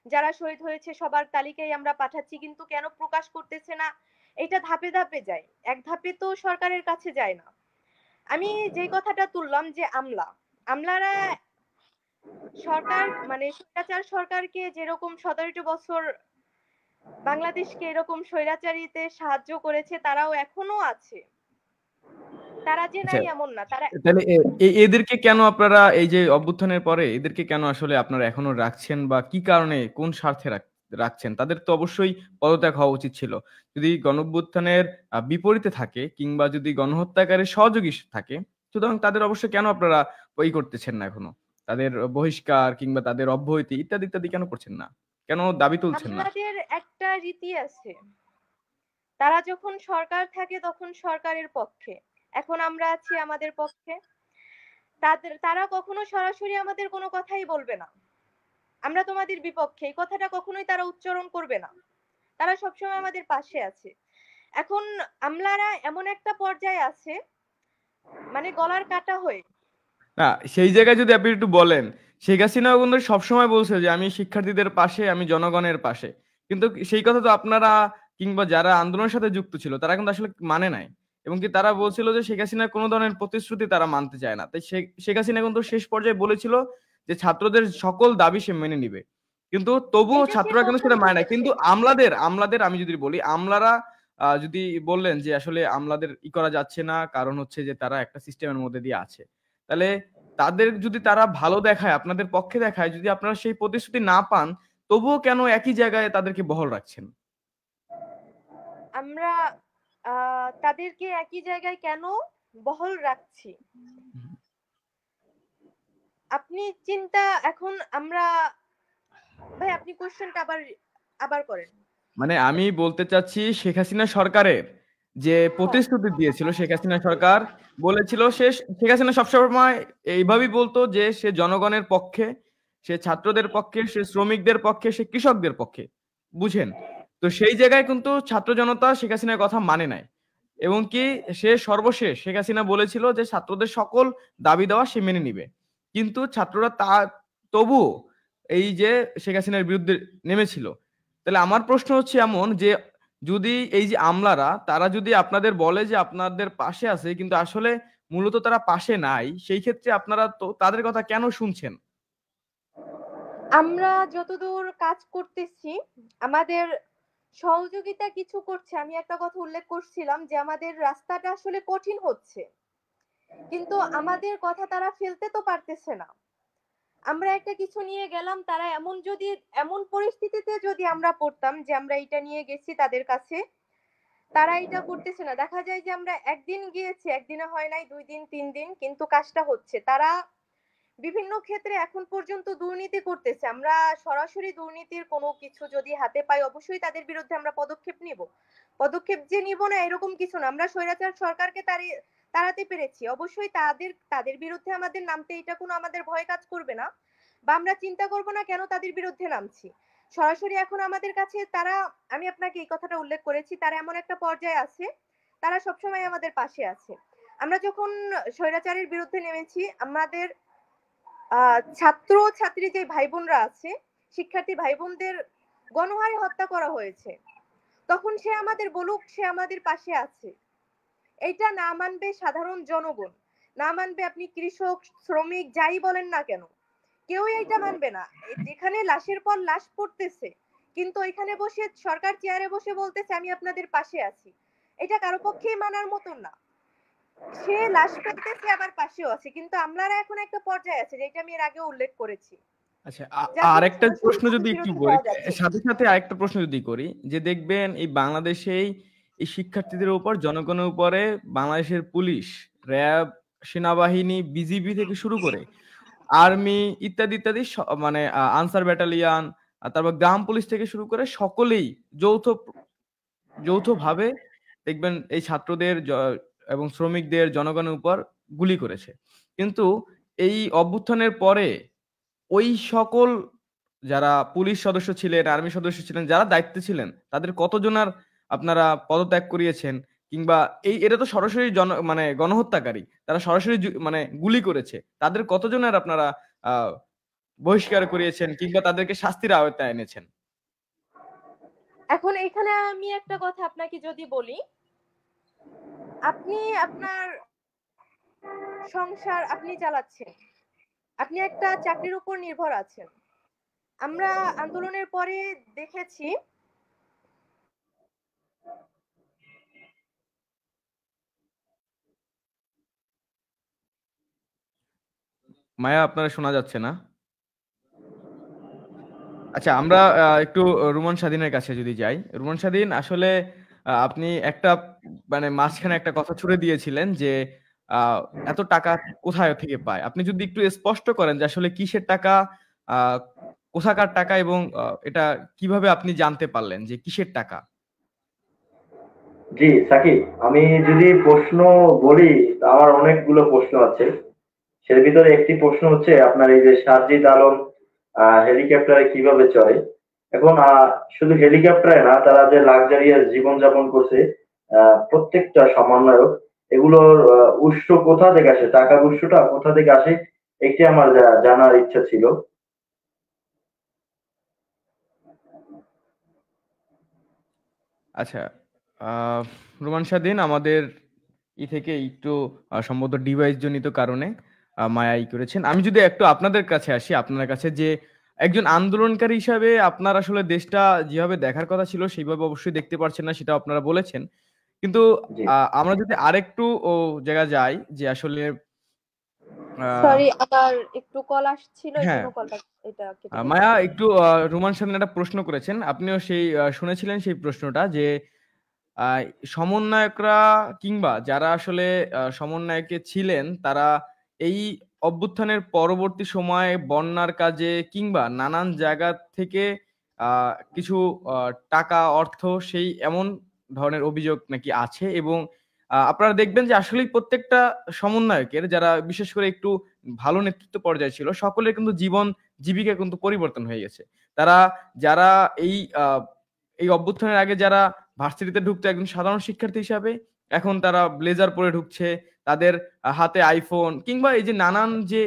যারা শহীদ হয়েছে সবার তালিকাই আমরা পাঠাচ্ছি, কিন্তু কেন প্রকাশ করতেছে না? এটা ধাপে ধাপে যায়। এক ধাপে তো সরকারের কাছে যায় না। আমি যেই কথাটা তুললাম যে আমলারা সরকার মানে স্বৈরাচার সরকারকে যেরকম ১৭টি বছর বাংলাদেশকে এরকম স্বৈরাচারীতে সাহায্য করেছে, তারাও এখনো আছে। তারা যে আচ্ছা, নাই এমন না। তারা তাহলে এদেরকে কেন আপনারা এই যে অভ্যুত্থানের পরে এদেরকে কেন আসলে আপনারা এখনো রাখছেন, বা কি কারণে কোন স্বার্থে রাখছেন? তাদের তো অবশ্যই পদত্যাগ হওয়া উচিত ছিল। যদি গণঅভ্যুত্থানের বিপরীতে থাকে কিংবা যদি গণহত্যাকারীর সহযোগী থাকে, সুতরাং তাদের অবশ্যই কেন আপনারা করতেছেন না এখনো? তাদের বহিষ্কার কিংবা তাদের অব্যাহতি ইত্যাদি ইত্যাদি কেন করছেন না? কেন দাবি তুলছেন না? আমলাদের একটা রীতি আছে। তারা যখন সরকার থাকে তখন সরকারের পক্ষে। এখন আমরা আছি আমাদের পক্ষে। তারা কখনো সরাসরি আমাদের কোনো কথাই বলবে না। আমরা তোমাদের বিপক্ষে। এই কথাটা কখনোই তারা উচ্চারণ করবে না। তারা সবসময় আমাদের পাশে আছে। এখন আমলারা এমন একটা পর্যায়ে আছে মানে গলার কাটা হয়ে। না, সেই জায়গায় যদি আপনি একটু বলেন, শেখ হাসিনাও কিন্তু সবসময় বলছে যে আমি শিক্ষার্থীদের পাশে, আমি জনগণের পাশে। কিন্তু সেই কথা তো আপনারা কিংবা যারা আন্দোলনের সাথে যুক্ত ছিল তারা কিন্তু আসলে মানে নাই। এবং কি তারা বলছিল যে শেখ হাসিনার কোন ধরনের প্রতিশ্রুতি তারা মানতে চায় না। তাই শেখ হাসিনা কিন্তু শেষ পর্যায়ে বলেছিল যে ছাত্রদের সকল দাবি সে মেনে নিবে। কিন্তু তবুও এইটা সে ছাত্ররা কিন্তু কখন সেটা মানে নাই। বলেছে? কিন্তু আমলাদের আমি যদি বলি, আমলারা যদি বললেন যে আসলে আমলাদের করা যাচ্ছে না, কারণ হচ্ছে যে তারা একটা সিস্টেমের মধ্যে দিয়ে আছে। তাহলে তাদের যদি তারা ভালো দেখায়, আপনাদের পক্ষে দেখায়, যদি আপনারা সেই প্রতিশ্রুতি না পান, তবুও কেন একই জায়গায় তাদেরকে বহাল রাখছেন? আমরা তাদেরকে একই জায়গায় কেন বহাল রাখছি? হুম। আপনি চিন্তা এখন আমরা ভাই আপনি কোয়েশ্চেনটা আবার করেন। মানে আমি বলতে চাচ্ছি, শেখ হাসিনা সরকারের যে হ্যাঁ। প্রতিশ্রুতি দিয়েছিল, শেখ হাসিনা সরকার বলেছিল, শেখ হাসিনা সবসময় এইভাবেই বলতো যে সে জনগণের পক্ষে, সে ছাত্রদের পক্ষে, সে শ্রমিকদের পক্ষে, সে কৃষকদের পক্ষে। বুঝেন? তো সেই জায়গায় কিন্তু ছাত্র জনতা শেখ হাসিনার কথা মানে নাই। এবং কি সে সর্বশেষ শেখ হাসিনা বলেছিল যে ছাত্রদের সকল দাবি দেওয়া সে মেনে নিবে। কিন্তু ছাত্ররা তবুও এই যে শেখ হাসিনার বিরুদ্ধে নেমেছিল। তাহলে আমার প্রশ্ন হচ্ছে এমন যে, যদি এই যে আমলারা তারা যদি আপনাদের বলে যে আপনাদের পাশে আছে, কিন্তু আসলে মূলত তারা পাশে নাই, সেই ক্ষেত্রে আপনারা তো তাদের কথা কেন শুনছেন? আমরা যতদূর কাজ করতেছি আমাদের সহযোগিতা কিছু করছে। আমি একটা কথা উল্লেখ করছিলাম যে আমাদের রাস্তাটা আসলে কঠিন হচ্ছে, কিন্তু আমাদের কথা তারা ফেলতে তো পারতেছে না। আমরা একটা কিছু নিয়ে গেলাম, তারা এমন পরিস্থিতিতে যদি আমরা পড়তাম যে আমরা এটা নিয়ে গেছি তাদের কাছে, তারা এটা করতেছে না। দেখা যায় যে আমরা একদিন গিয়েছি, একদিনে হয় নাই, ২ দিন ৩ দিন, কিন্তু কাজটা হচ্ছে। তারা বিভিন্ন ক্ষেত্রে এখন পর্যন্ত দুর্নীতি করতেছে। আমরা সরাসরি দুর্নীতির কোনো কিছু যদি হাতে পাই অবশ্যই তাদের বিরুদ্ধে আমরা পদক্ষেপ নিব। পদক্ষেপ যে নিব না এরকম কিছু না। আমরা স্বৈরাচার সরকারকে তাড়াতে পেরেছি। অবশ্যই তাদের বিরুদ্ধে আমাদের নামতে এটা কোনো আমাদের ভয় কাজ করবে না। বা আমরা চিন্তা করব না কেন তাদের বিরুদ্ধে নামছি। সরাসরি এখন আমাদের কাছে আমি আপনাকে এই কথাটা উল্লেখ করেছি, তারা এমন একটা পর্যায়ে আছে, তারা সবসময় আমাদের পাশে আছে। আমরা যখন স্বৈরাচারের বিরুদ্ধে নেমেছি, আমাদের ছাত্র ছাত্রী যে ভাই বোনরা আছে, শিক্ষার্থী ভাই বোনদের গণহারে হত্যা করা হয়েছে, তখন সে আমাদের বলুক সে আমাদের পাশে আছে। এইটা না মানবে সাধারণ জনগণ, না মানবে আপনি কৃষক শ্রমিক যাই বলেন না কেন, কেউই এইটা মানবে না। যেখানে লাশের পর লাশ পড়তেছে, কিন্তু ওইখানে বসে সরকার চেয়ারে বসে বলতেছে আমি আপনাদের পাশে আছি, এটা কারো পক্ষেই মানার মতন না। সে লাশ ফেলতেছে আবার পাশেও আছে, কিন্তু আমরা এখন একটা পর্যায়ে আছে যেটা আমি এর আগে উল্লেখ করেছি, আচ্ছা, যার জন্য আরেকটা সরাসরি প্রশ্ন যদি একটু কর্মবিরতি করি, দেওয়া যাচ্ছে। সাথে সাথে আরেকটা প্রশ্ন যদি করি, যে দেখবেন এই বাংলাদেশেই এই শিক্ষার্থীদের উপর, জনগণের উপরে বাংলাদেশের পুলিশ, র্যাব, সেনাবাহিনী, বিজিবি থেকে শুরু করে আর্মি ইত্যাদি ইত্যাদি মানে আনসার ব্যাটালিয়ান, তারপর গ্রাম পুলিশ থেকে শুরু করে সকলেই যৌথভাবে দেখবেন এই ছাত্রদের এবং শ্রমিকদের, জনগণের উপর গুলি করেছে। কিন্তু এই অভ্যুত্থানের পরে ওই সকল যারা পুলিশ সদস্য ছিলেন, আর্মি সদস্য ছিলেন, যারা দায়িত্বে ছিলেন, তাদের কতজনার আপনারা পদত্যাগ করিয়েছেন? কিংবা এটা তো সরাসরি মানে গণহত্যাকারী। তারা সরাসরি মানে গুলি করেছে। তাদের কতজনের আপনারা আ বহিষ্কার করিয়েছেন কিংবা তাদেরকে শাস্তির আওতায় এনেছেন? এখন এখানে আমি একটা কথা আপনাকে যদি বলি, আপনি আপনার সংসার আপনি চালাচ্ছেন, আপনি একটা চাকরির উপর নির্ভর আছেন। আমরা আন্দোলনের পরে দেখেছি মায়া, আপনারা শোনা যাচ্ছে না? আচ্ছা, আমরা একটু রুমন স্বাধীনের কাছে যদি যাই। রুমন স্বাধীন, আসলে আপনি একটা মানে মাঝখানে একটা কথা ছুড়ে দিয়েছিলেন যে আহ, এত টাকা কোথায় থেকে পায়। আপনি যদি একটু স্পষ্ট করেন যে আসলে কিসের টাকা, আহ, কোথাকার টাকা, এবং এটা কিভাবে আপনি জানতে পারলেন যে কিসের টাকা? জি সাকিব, আমি যদি প্রশ্ন বলি, আমার অনেকগুলো প্রশ্ন আছে। সের ভিতরে একটি প্রশ্ন হচ্ছে আপনার এই যে সার্জিদ আলম হেলিকপ্টারে কিভাবে চড়ে। এখন শুধু হেলিকপ্টারে না, তারা যে লাক্সারিয়াস জীবনযাপন করছে, প্রত্যেকটা সমন্বয়ক, এগুলোর উৎস কোথা থেকে আসে, টাকার উৎসটা কোথা থেকে আসে, একটি আমার জানার ইচ্ছা ছিল। আচ্ছা, আহ রোমান স্বাধীন, আমাদের থেকে একটু সম্ভবত ডিভাইস জনিত কারণে মায়া করেছেন। আমি যদি একটু আপনাদের কাছে আসি, আপনার কাছে যে একজন আন্দোলনকারী হিসাবে আপনার আসলে দেশটা যেভাবে দেখার কথা ছিল সেইভাবে অবশ্যই দেখতে পারছেন না, সেটা আপনারা বলেছেন। কিন্তু জি। আমরা যদি আরেকটু জায়গা যাই, যে আসলে আহ, সরি, আমার একটু কল আসছিল, এই হ্যাঁ, জন্য কলটা এটা কেটে গেছে। মায়া একটু রোমান স্বাধীন একটা প্রশ্ন করেছেন, আপনিও সেই শুনেছিলেন সেই প্রশ্নটা, যে আহ, সমন্বয়করা কিংবা যারা আসলে সমন্বয়কে ছিলেন, তারা এই অভ্যুত্থানের পরবর্তী সময়ে বন্যার কাজে কিংবা নানান জায়গা থেকে কিছু টাকা, অর্থ, সেই এমন ধরনের অভিযোগ নাকি আছে। এবং আপনারা দেখবেন যে আসলেই প্রত্যেকটা সমন্বয়কের, যারা বিশেষ করে একটু ভালো নেতৃত্ব পর্যায়ে ছিল, সকলের কিন্তু জীবন জীবিকা কিন্তু পরিবর্তন হয়ে গেছে। তারা, যারা এই এই অভ্যুত্থানের আগে যারা ভার্সিটিতে ঢুকতো একজন সাধারণ শিক্ষার্থী হিসাবে, এখন তারা ব্লেজার পরে ঢুকছে, তাদের হাতে আইফোন, কিংবা এই যে নানান যে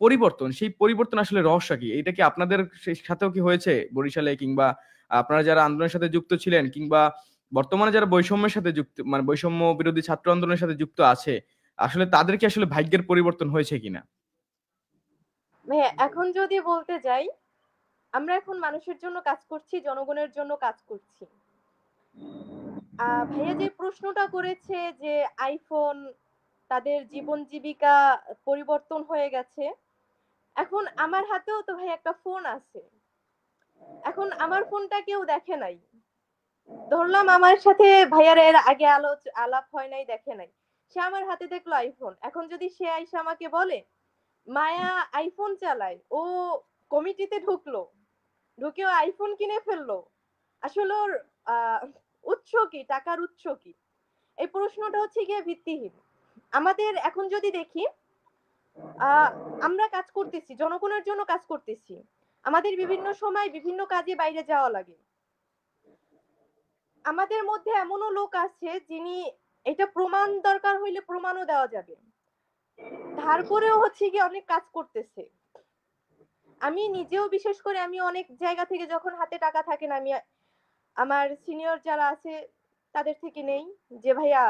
পরিবর্তন, সেই পরিবর্তন আসলে রহস্য কি? এটা কি আপনাদের সাথেও কি হয়েছে বরিশালে, কিংবা আপনারা যারা আন্দোলনের সাথে যুক্ত ছিলেন, কিংবা বর্তমানে যারা বৈষম্যের সাথে যুক্ত, মানে বৈষম্য বিরোধী ছাত্র আন্দোলনের সাথে যুক্ত আছে, আসলে তাদের কি আসলে ভাগ্যের পরিবর্তন হয়েছে কিনা? ভাইয়া, এখন যদি বলতে যাই, আমরা এখন মানুষের জন্য কাজ করছি, জনগণের জন্য কাজ করছি। ভাইয়া যে প্রশ্নটা করেছে যে আইফোন, তাদের জীবন জীবিকা পরিবর্তন হয়ে গেছে, এখন আমার হাতেও তো ভাই একটা ফোন আছে। এখন আমার ফোনটা কেউ দেখে নাই, ধরলাম আমার সাথে ভাইয়ার এর আগে আলাপ হয় নাই, দেখে নাই, সে আমার হাতে দেখলো আইফোন। এখন যদি সে আইসা আমাকে বলে মায়া আইফোন চালায়, ও কমিটিতে ঢুকলো, ঢুকেও আইফোন কিনে ফেললো, আসলে ওর আহ, উৎস কি, টাকার উৎস কি? এই প্রশ্নটা হচ্ছে গিয়ে ভিত্তিহীন। আমাদের এখন যদি দেখি, আহ আমরা কাজ করতেছি, জনগণের জন্য কাজ করতেছি, আমাদের বিভিন্ন সময় বিভিন্ন কাজে বাইরে যাওয়া লাগে। আমাদের মধ্যে এমনও লোক আছে যিনি এটা প্রমাণ দরকার হইলে প্রমাণও দেওয়া যাবে, ধার করেও হচ্ছে কি অনেক কাজ করতেছে। আমি নিজেও, বিশেষ করে আমি অনেক জায়গা থেকে যখন হাতে টাকা থাকে না, আমি আমার সিনিয়র যারা আছে তাদের থেকে নেই, যে ভাইয়া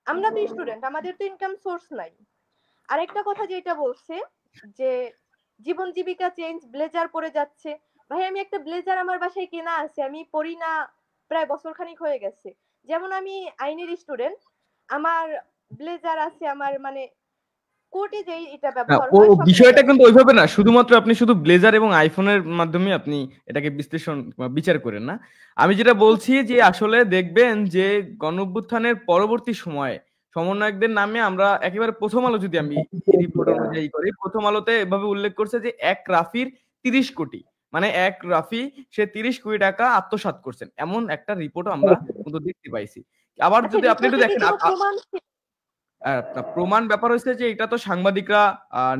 আমরা তো স্টুডেন্ট, আমাদের তো ইনকাম সোর্স নাই। আরেকটা কথা যেটা বলছে যে জীবন জীবিকা চেঞ্জ, ব্লেজার পরে যাচ্ছে, ভাই আমি একটা ব্লেজার আমার বাসায় কেনা আছে, আমি পরি না প্রায় বছর খানিক হয়ে গেছে। যেমন আমি আইনের স্টুডেন্ট, আমার ব্লেজার আছে আমার, মানে কোর্টে যেই এটা না, ব্যবহার ও হয় ও সব বিষয়টা জায়গায়। কিন্তু ওইভাবে না। শুধুমাত্র আপনি শুধু ব্লেজার এবং আইফোনের মাধ্যমে আপনি এটাকে বিশ্লেষণ বা বিচার করেন না। আমি যেটা বলছি যে আসলে দেখবেন যে গণঅভ্যুত্থানের পরবর্তী সময়ে সমন্বয়কদের নামে আমরা একেবারে প্রথম আলো যদি আমি রিপোর্ট অনুযায়ী করি, প্রথম আলোতে এভাবে উল্লেখ করছে যে এক রাফির 30 কোটি, মানে এক রাফি সে 30 কোটি টাকা আত্মসাৎ করছেন, এমন একটা রিপোর্টও আমরা কিন্তু দেখতে পাইছি। আবার আচ্ছা, যদি আপনি একটু রিপোর্টে কি দেখেন কোনো প্রমাণ ছিল? প্রমাণ ব্যাপার হচ্ছে যে এটা তো সাংবাদিকরা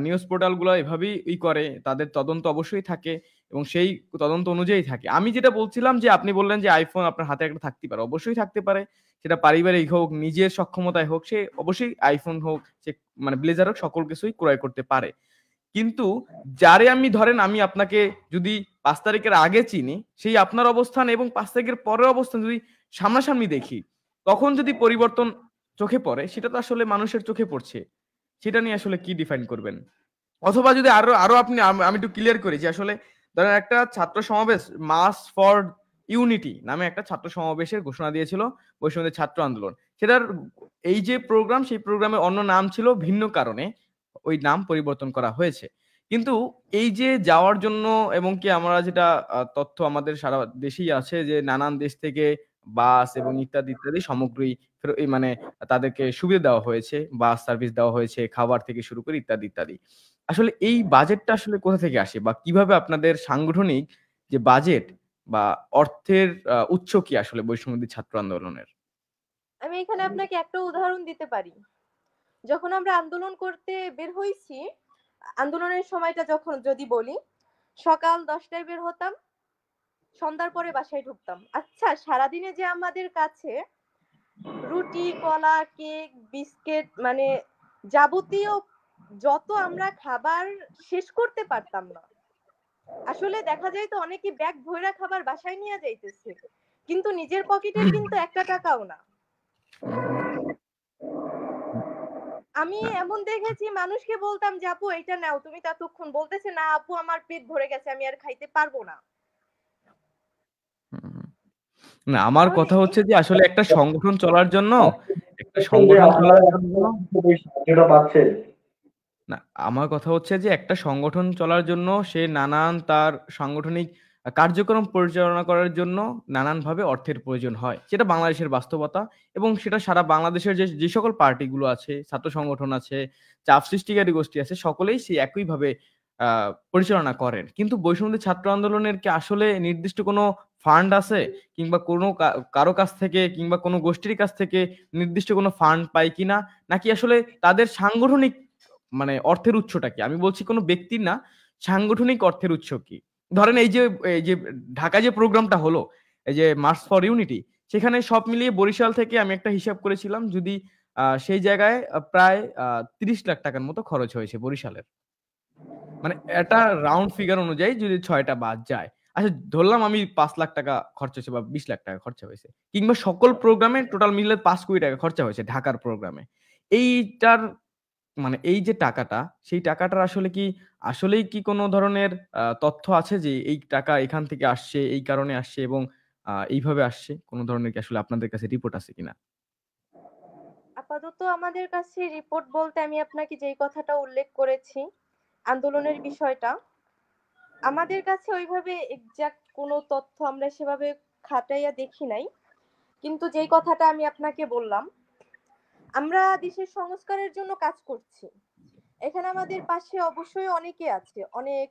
নিউজ পোর্টাল গুলো এভাবেই করে, তাদের তদন্ত অবশ্যই থাকে এবং সেই তদন্ত অনুযায়ী থাকে। আমি যেটা বলছিলাম যে আপনি বললেন যে আইফোন আপনার হাতে একটা থাকতে পারে, অবশ্যই থাকতে পারে। সেটা পারিবারিক হোক, নিজের সক্ষমতায় হোক, সে অবশ্যই আইফোন হোক, সে মানে ব্লেজার হোক, সকল কিছুই ক্রয় করতে পারে। কিন্তু যারে আমি ধরেন আমি আপনাকে যদি ৫ তারিখের আগে চিনি, সেই আপনার অবস্থান এবং ৫ তারিখের পরের অবস্থান যদি সামনাসামনি দেখি, তখন যদি পরিবর্তন চোখে পড়ে, সেটা তো আসলে মানুষের চোখে পড়ছে। সেটা নিয়ে আসলে কি ডিফাইন করবেন? অথবা যদি আরো আরো আপনি আমি একটু ক্লিয়ার করি যে আসলে ধরেন একটা ছাত্র সমাবেশ মাস ফর ইউনিটি নামে একটা ছাত্র সমাবেশের ঘোষণা দিয়েছিল বৈষম্যদের ছাত্র আন্দোলন। সেটার এই যে প্রোগ্রাম, সেই প্রোগ্রামের অন্য নাম ছিল, ভিন্ন কারণে ওই নাম পরিবর্তন করা হয়েছে। কিন্তু এই যে যাওয়ার জন্য এবং কি আমরা যেটা তথ্য আমাদের সারা দেশেই আছে যে নানান দেশ থেকে বাস এবং ইত্যাদি ইত্যাদি সামগ্রী এই মানে তাদেরকে সুবিধা দেওয়া হয়েছে, বাস সার্ভিস দেওয়া হয়েছে, খাবার থেকে শুরু করে ইত্যাদি ইত্যাদি। আসলে এই বাজেটটা আসলে কোথা থেকে আসে বা কিভাবে আপনাদের সাংগঠনিক যে বাজেট বা অর্থের উৎস কি আসলে বৈষম্যবিরোধী ছাত্র আন্দোলনের? আমি এখানে আপনাকে একটা উদাহরণ দিতে পারি। যখন আমরা আন্দোলন করতে বের হইছি, আন্দোলনের সময়টা যখন যদি বলি, সকাল 10টায় বের হতাম, সন্ধ্যার পরে বাসায় ঢুকতাম। আচ্ছা, সারাদিনে যে আমাদের কাছে রুটি, কলা, কেক, বিস্কিট, মানে যাবতীয় যত আমরা খাবার শেষ করতে পারতাম না। আসলে দেখা যায় তো অনেকে ব্যাগ ভইরা খাবার বাসায় নিয়ে যাইতেছে, কিন্তু নিজের পকেটের কিন্তু একটা টাকাও না। আমি না, এমন দেখেছি মানুষকে বলতাম যে আপু এটা নাও, তুমি ততক্ষণ বলতেছে না আপু আমার পেট ভরে গেছে, আমি আর খাইতে পারবো না। হুম, হুম। না, আমার তাহলে কথা হচ্ছে যে আসলে একটা সংগঠন চলার জন্য একটা দেখছেন যে সংগঠন আপনারা চলার জন্য এখন এই সাহায্যটা পাচ্ছেন। না, আমার কথা হচ্ছে যে একটা সংগঠন চলার জন্য সে নানান তার সাংগঠনিক কার্যক্রম পরিচালনা করার জন্য নানানভাবে অর্থের প্রয়োজন হয়। সেটা বাংলাদেশের বাস্তবতা এবং সেটা সারা বাংলাদেশের যে সকল পার্টিগুলো আছে, ছাত্র সংগঠন আছে, চাপ সৃষ্টিকারী গোষ্ঠী আছে, সকলেই সেই একইভাবে পরিচালনা করেন। কিন্তু বৈষম্যবিরোধী ছাত্র আন্দোলনের কি আসলে নির্দিষ্ট কোনো ফান্ড আছে? কিংবা কোনো কারো কাছ থেকে কিংবা কোনো গোষ্ঠীর কাছ থেকে নির্দিষ্ট কোনো ফান্ড পায় কিনা? নাকি আসলে তাদের সাংগঠনিক মানে অর্থের উৎসটা কি? আমি বলছি কোনো ব্যক্তির না, সাংগঠনিক অর্থের উৎস কি? ধরেন এই যে ঢাকায় যে প্রোগ্রামটা হলো, এই যে মার্চ ফর ইউনিটি, সেখানে সব মিলিয়ে বরিশাল থেকে আমি একটা হিসাব করেছিলাম, যদি সেই জায়গায় প্রায় ৩০ লাখ টাকার মতো খরচ হয়েছে বরিশালের। মানে এটা রাউন্ড ফিগার অনুযায়ী যদি ৬ টা বাদ যায়। আচ্ছা, ধরলাম আমি ৫ লাখ টাকা খরচ হয়েছে বা ২০ লাখ টাকা খরচা হয়েছে। কিংবা সকল প্রোগ্রামে টোটাল মিলে ৫ কোটি টাকা খরচা হয়েছে ঢাকার প্রোগ্রামে। এইটার মানে এই যে টাকাটা, সেই টাকাটার আসলে কি আসলেই কি কোন ধরনের তথ্য আছে যে এই টাকা এখান থেকে আসছে, এই কারণে আসছে এবং এইভাবে আসছে? কোন ধরনের কি আসলে আপনাদের কাছে রিপোর্ট আছে কিনা? আপাতত আমাদের কাছে রিপোর্ট বলতে আমি আপনাকে যেই কথাটা উল্লেখ করেছি, আন্দোলনের বিষয়টা, আমাদের কাছে ওইভাবে এক্সাক্ট কোনো তথ্য আমরা সেভাবে খাটাইয়া দেখি নাই। কিন্তু যেই কথাটা আমি আপনাকে বললাম, আমরা দেশের সংস্কারের জন্য কাজ করছি। এখানে আমাদের পাশে অবশ্যই অনেকে আছে, অনেক,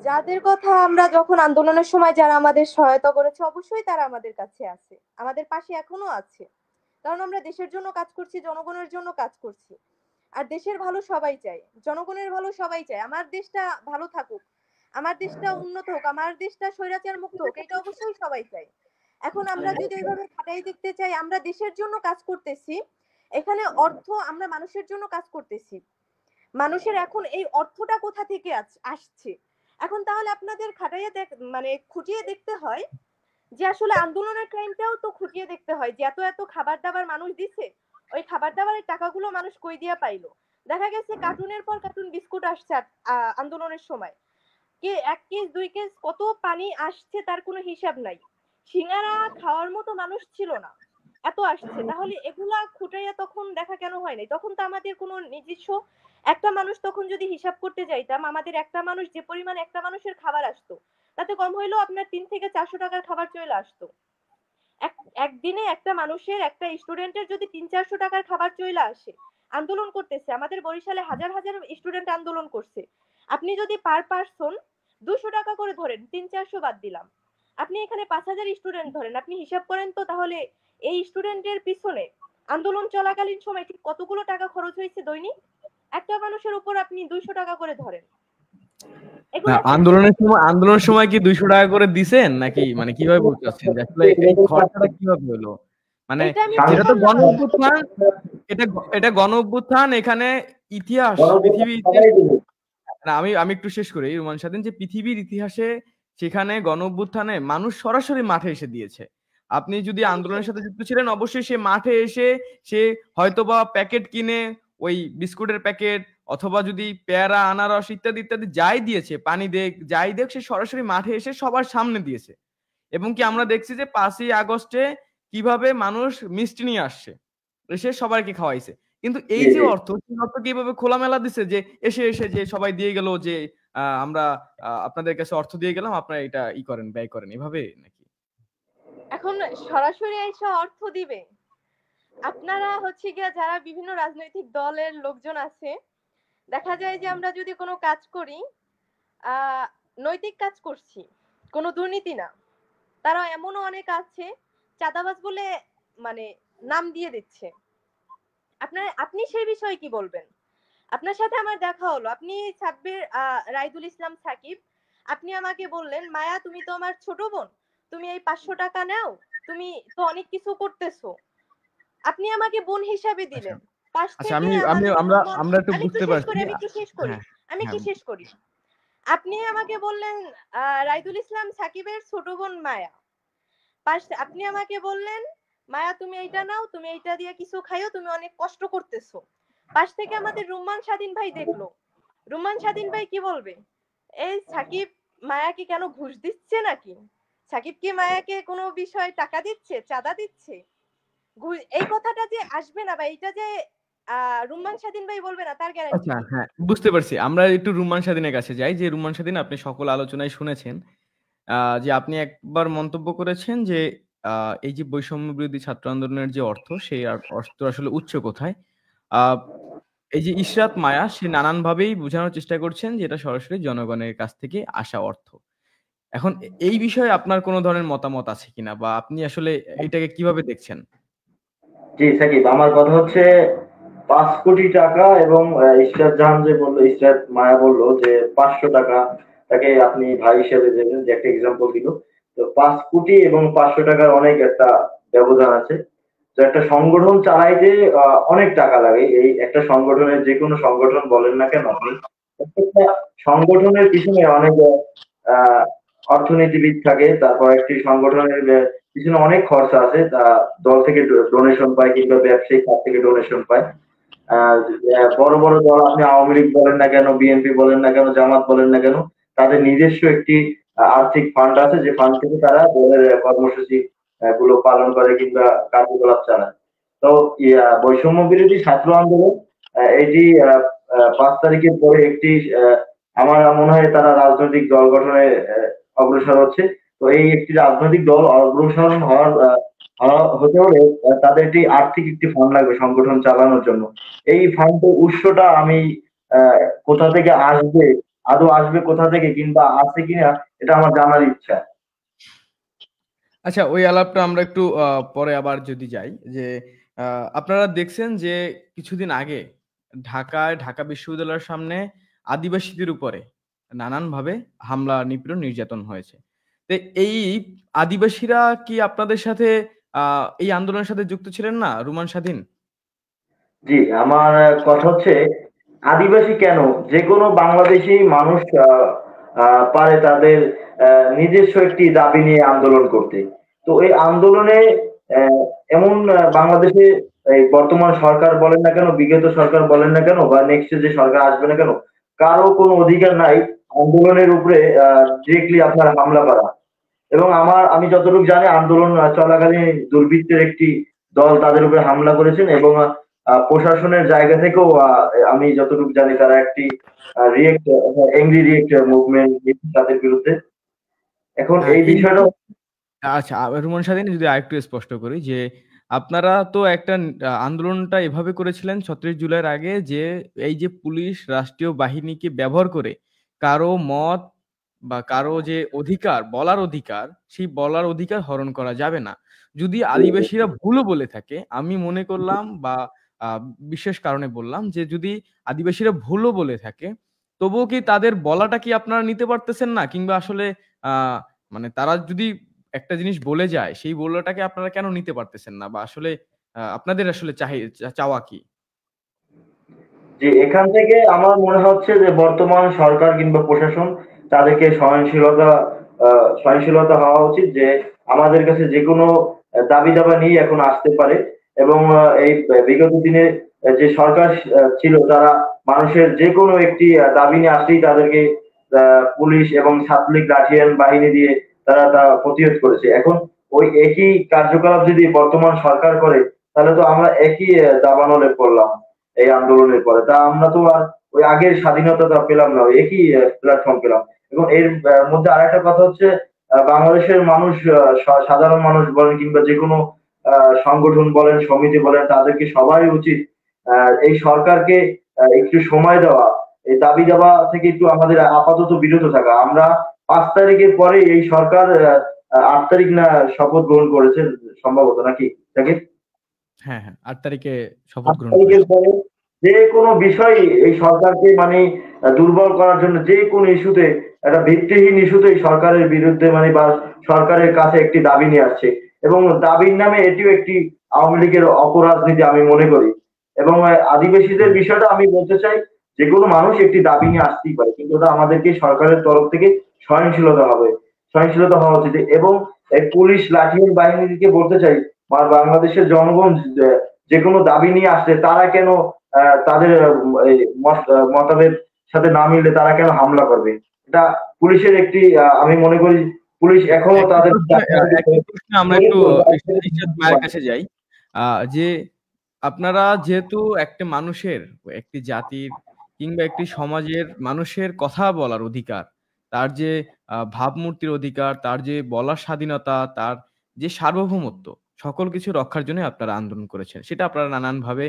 যাদের কথা আমরা যখন আন্দোলনের সময় যারা আমাদের সহায়তা করেছে অবশ্যই তারা আমাদের কাছে আছে, আমাদের পাশে এখনো আছে। কারণ আমরা দেশের জন্য কাজ করছি, জনগণের জন্য কাজ করছি। আর দেশের ভালো সবাই চায়, জনগণের ভালো সবাই চায়, আমার দেশটা ভালো থাকুক, আমার দেশটা উন্নত হোক, আমার দেশটা স্বৈরাচার মুক্ত হোক, এটা অবশ্যই সবাই চায়। এখন আমরা যদি ওইভাবে খাটাই দেখতে চাই, আমরা দেশের জন্য কাজ করতেছি, এখানে অর্থ, আমরা মানুষের জন্য কাজ করতেছি, মানুষের এখন এই অর্থটা কোথা থেকে আসছে। এখন তাহলে আপনাদের খাটাইয়া মানে খুঁটিয়ে দেখতে হয় যে আসলে আন্দোলনের টাইমটাও তো খুঁটিয়ে দেখতে হয় যে এত এত খাবার দাবার মানুষ দিছে, ওই খাবার দাবারের টাকাগুলো মানুষ কই দিয়া পাইলো। দেখা গেছে কার্টুনের পর কার্টুন বিস্কুট আসছে আন্দোলনের সময়, কে 1 কেস 2 কেস কত পানি আসছে তার কোনো হিসাব নাই। সিঙ্গারা খাওয়ার মতো মানুষ ছিল না। এত আসছে, তাহলে এগুলা খুঁটাইয়া তখন দেখা কেন হয় নাই? তখন তো আমাদের কোনো নিজস্ব একটা মানুষ তখন যদি হিসাব করতে যাইতাম, আমাদের একটা মানুষ যে পরিমাণ একটা মানুষের খাবার আসতো, তাতে কম হইলেও আপনার ৩ থেকে 400 টাকার খাবার চলে আসতো। একদিনে একটা মানুষের, একটা স্টুডেন্টের যদি ৩-৪০০ টাকার খাবার চলে আসে, আন্দোলন করতেছে, আমাদের বরিশালে হাজার হাজার স্টুডেন্ট আন্দোলন করছে, আপনি যদি পার পারসন 200 টাকা করে ধরেন, ৩-৪০০ বাদ দিলাম, আপনি এখানে ৫,০০০ স্টুডেন্ট ধরেন, আপনি হিসাব করেন তো তাহলে এই স্টুডেন্টের পিছনে আন্দোলন চলাকালীন সময় ঠিক কতগুলো টাকা খরচ হয়েছে দৈনিক? একটা মানুষের উপর আপনি 200 টাকা করে ধরেন। আন্দোলনের সময় কি 200 টাকা করে দিছেন নাকি, মানে কিভাবে বলতে চাচ্ছেন যে আসলে এই খরচাটা কিভাবে হলো? মানে এটা তো গণ অভ্যুত্থান, এটা গণ অভ্যুত্থান, এখানে ইতিহাস, পৃথিবীর আমি একটু শেষ করি রুমান স্বাধীন, যে পৃথিবীর ইতিহাসে সেখানে গণ অভ্যুত্থানে মানুষ সরাসরি মাঠে এসে দিয়েছে। আপনি যদি আন্দোলনের সাথে যুক্ত ছিলেন, অবশ্যই সে মাঠে এসে সে হয়তোবা প্যাকেট কিনে, ওই বিস্কুটের প্যাকেট অথবা যদি পেয়ারা, আনারস ইত্যাদি ইত্যাদি যাই দিয়েছে, পানি দেখ যাই দেখ, সে সরাসরি মাঠে এসে সবার সামনে দিয়েছে। এবং কি আমরা দেখছি যে 5ই আগস্টে কিভাবে মানুষ মিষ্টি নিয়ে আসছে, এসে সবাইকে খাওয়াইছে। কিন্তু এই যে অর্থ কিভাবে খোলামেলা দিছে, যে এসে এসে যে সবাই দিয়ে গেল যে আমরা আপনাদের কাছে অর্থ দিয়ে গেলাম, আপনারা এটা করেন, ব্যয় করেন, এভাবে নাকি? এখন সরাসরি এসে অর্থ দিবে, আপনারা হচ্ছে গিয়া যারা বিভিন্ন রাজনৈতিক দলের লোকজন আছে, দেখা যায় যে আমরা যদি কোনো কাজ করি, নৈতিক কাজ করছি, কোনো দুর্নীতি না, তারা এমনও অনেক আছে চাঁদাবাজ বলে মানে নাম দিয়ে দিচ্ছে। আপনি সেই বিষয়ে কি বলবেন? আপনার সাথে আমার দেখা হলো, আপনি সাব্বির রাইদুল ইসলাম সাকিব, আপনি আমাকে বললেন, মায়া তুমি তো আমার ছোট বোন, তুমি এই 500 টাকা নাও, তুমি তো অনেক কিছু করতেছো, আপনি আমাকে বোন হিসাবে দিলেন। আমরা একটু বুঝতে পারছি। আমি কি শেষ করি। আপনি আমাকে বললেন রাইদুল ইসলাম সাকিবের ছোট বোন মায়া, আপনি আমাকে বললেন, মায়া তুমি এইটা নাও, তুমি এইটা দিয়ে কিছু খাইও, তুমি অনেক কষ্ট করতেছো। পাশ থেকে আমাদের রুম্মান স্বাধীন ভাই দেখলো, রুম্মান স্বাধীন ভাই কি বলবে, এই সাকিব মায়াকে কেন ঘুষ দিচ্ছে নাকি, সাকিব কি মায়াকে কোনো বিষয়ে টাকা দিচ্ছে, চাঁদা দিচ্ছে, এই কথাটা যে আসবে না বা এইটা যে রুম্মান স্বাধীন ভাই বলবে না, তার গ্যারান্টি। আচ্ছা, হ্যাঁ, বুঝতে পারছি। আমরা একটু রুম্মান স্বাধীনের কাছে যাই। যে রুম্মান স্বাধীন, আপনি সকল আলোচনায় শুনেছেন যে আপনি একবার মন্তব্য করেছেন যে এই যে বৈষম্য বিরোধী ছাত্র আন্দোলনের যে অর্থ, সেই অর্থ আসলে উৎস কোথায়? এই যে ইশরাত মায়া, সে নানান ভাবেই বোঝানোর চেষ্টা করছেন যে এটা সরাসরি জনগণের কাছ থেকে আসা অর্থ। এখন এই বিষয়ে আপনার কোনো ধরনের মতামত আছে কিনা, বা আপনি আসলে এটাকে কিভাবে দেখছেন? জি সাকিব, আমার কথা হচ্ছে 5 কোটি টাকা এবং ইশরাত জাহান যে বললো, ইশরাত মায়া বললো যে 500 টাকা তাকে আপনি ভাই হিসেবে দেবেন, যে একটা এক্সাম্পল দিল। তো 5 কোটি এবং 500 টাকার অনেক একটা ব্যবধান আছে। তো একটা সংগঠন চালাইতে অনেক টাকা লাগে। এই একটা সংগঠনের, যে কোনো সংগঠন বলেন না কেন আপনি, প্রত্যেকটা সংগঠনের পিছনে অনেক আহ অর্থনীতিবিদ থাকে, তারপর একটি সংগঠনের পিছনে অনেক খরচা আছে, দল থেকে ডোনেশন পায় কিংবা ব্যবসায়িক খাত থেকে ডোনেশন পায়। বড় বড় দল, আপনি আওয়ামী লীগ বলেন না কেন, বিএনপি বলেন না কেন, জামাত বলেন না কেন, তাদের নিজস্ব একটি আর্থিক ফান্ড আছে, যে ফান্ড থেকে তারা দলের কর্মসূচি গুলো পালন করে কিংবা কার্যকলাপ চালায়। তো বৈষম্য বিরোধী ছাত্র আন্দোলন এটি 5 তারিখের পরে একটি আমার মনে হয় তারা রাজনৈতিক দল গঠনে অগ্রসর হচ্ছে। তো এই একটি রাজনৈতিক দল অগ্রসর হতে হলে তাদের একটি আর্থিক একটি ফান্ড লাগবে সংগঠন চালানোর জন্য। এই ফান্ডের উৎসটা আমি কোথা থেকে আসবে, আদৌ আসবে কোথা থেকে কিংবা আছে কিনা, এটা আমার জানার ইচ্ছা। আচ্ছা, ওই আলাপটা আমরা একটু পরে আবার যদি যাই, যে আপনারা দেখছেন যে কিছুদিন আগে ঢাকা বিশ্ববিদ্যালয়ের সামনে আদিবাসীদের উপরে নানানভাবে হামলা, নিপীড়ন, নির্যাতন হয়েছে। তো এই আদিবাসীরা কি আপনাদের সাথে এই আন্দোলনের সাথে যুক্ত ছিলেন না, রুমান স্বাধীন? জি, আমার কথা হচ্ছে, আদিবাসী কেন, যে কোনো বাংলাদেশি মানুষ পারে তাদের নিজস্ব একটি দাবি নিয়ে আন্দোলন করতে। তো এই আন্দোলনে এমন বাংলাদেশে এই বর্তমান সরকার বলেন না কেন, বিগত সরকার বলেন না কেন, বা নেক্সট যে সরকার আসবে না কেন, কারো কোনো অধিকার নাই আন্দোলনের উপরে ডিরেক্টলি আপনার হামলা করা। এবং আমি যতটুকু জানি, আন্দোলন চলাকালীন দুর্বৃত্তের একটি দল তাদের উপরে হামলা করেছেন এবং প্রশাসনের জায়গা থেকেও আমি যতটুকু জানি তারা একটি এংরি রিয়েক্ট মুভমেন্ট তাদের বিরুদ্ধে। এখন এই এই বিষয়টা আচ্ছা, রুমন স্বাধীন যদি আরেকটু স্পষ্ট করি যে আপনারা তো একটা আন্দোলনটা এভাবে করেছিলেন ৩৬ জুলাইয়ের আগে যে এই যে পুলিশ রাষ্ট্রীয় বাহিনীকে ব্যবহার করে কারো মত বা কারো যে অধিকার বলার অধিকার সেই বলার অধিকার হরণ করা যাবে না। যদি আদিবাসীরা ভুলও বলে থাকে আমি মনে করলাম বা আহ, বিশেষ কারণে বললাম যে যদি আদিবাসীরা ভুলও বলে থাকে তবুও কি তাদের বলাটা কি আপনারা নিতে পারতেছেন না, কিংবা আসলে আহ মানে তারা যদি একটা জিনিস বলে যায় সেই বলাটাকে আপনারা কেন নিতে পারতেছেন না, বা আসলে আপনাদের আসলে চাওয়া কি? যে এখান থেকে আমার মনে হচ্ছে যে বর্তমান সরকার কিংবা প্রশাসন তাদেরকে সহনশীলতা হওয়া উচিত, যে আমাদের কাছে যে কোনো দাবি দাবা নিয়ে এখন আসতে পারে। এবং এই বিগত দিনে যে সরকার ছিল তারা মানুষের যে কোনো একটি দাবি নিয়ে আসলেই তাদেরকে পুলিশ এবং ছাত্রলীগ লাঠিয়াল বাহিনী দিয়ে তারা তা প্রতিরোধ করেছে। এখন ওই একই কার্যকলাপ যদি বর্তমান সরকার করে তাহলে তো আমরা একই দাবানলে পড়লাম এই আন্দোলনের পরে। তা আমরা তো আর ওই আগের স্বাধীনতাটা পেলাম না, ওই একই প্ল্যাটফর্ম পেলাম। এবং এর মধ্যে আরেকটা কথা হচ্ছে বাংলাদেশের মানুষ, সাধারণ মানুষ বলেন কিংবা যে কোনো সংগঠন বলেন সমিতি বলেন তাদেরকে সবাই উচিত এই সরকারকে একটু সময় দেওয়া, এই দাবি দেওয়া থেকে একটু আমাদের আপাতত বিরত থাকা। আমরা 5 তারিখের পরে এই সরকার 8 তারিখ না শপথ গ্রহণ করেছে সম্ভবত, নাকি জাকির? হ্যাঁ, হ্যাঁ, 8 তারিখে শপথ আট গ্রহণ তারিখের করেছে। পরে যে কোনো বিষয় এই সরকারকে মানে দুর্বল করার জন্য যে কোনো ইস্যুতে, একটা ভিত্তিহীন ইস্যুতে এই সরকারের বিরুদ্ধে মানে বা সরকারের কাছে একটি দাবি নিয়ে আসছে। এবং দাবির নামে এটিও একটি আওয়ামী লীগের অপরাজনীতি আমি মনে করি। এবং আদিবাসীদের হুম। বিষয়টা আমি বলতে চাই, যে কোনো মানুষ একটি দাবি নিয়ে আসতেই পারে, কিন্তু ওটা আমাদেরকে সরকারের তরফ থেকে সহনশীলতা হওয়া উচিত। এবং এই পুলিশ লাঠিয়াল বাহিনীকে বলতে চাই, বাংলাদেশের জনগণ যে কোনো দাবি নিয়ে আসলে তারা কেন তাদের এই মতামতের সাথে না মিললে তারা কেন হামলা করবে? এটা পুলিশের একটি আমি মনে করি পুলিশ এখনো একই তাদের প্রশ্নে একই প্রশ্নে আমরা একটু ইরশাদ ভাইয়ের কাছে যাই। যে আপনারা যেহেতু একটা মানুষের, একটি জাতির কিংবা একটি সমাজের মানুষের কথা বলার অধিকার, তার যে ভাবমূর্তির অধিকার, তার যে বলার স্বাধীনতা, তার যে সার্বভৌমত্ব, সকল কিছু রক্ষার জন্য আপনারা আন্দোলন করেছেন। সেটা আপনারা নানানভাবে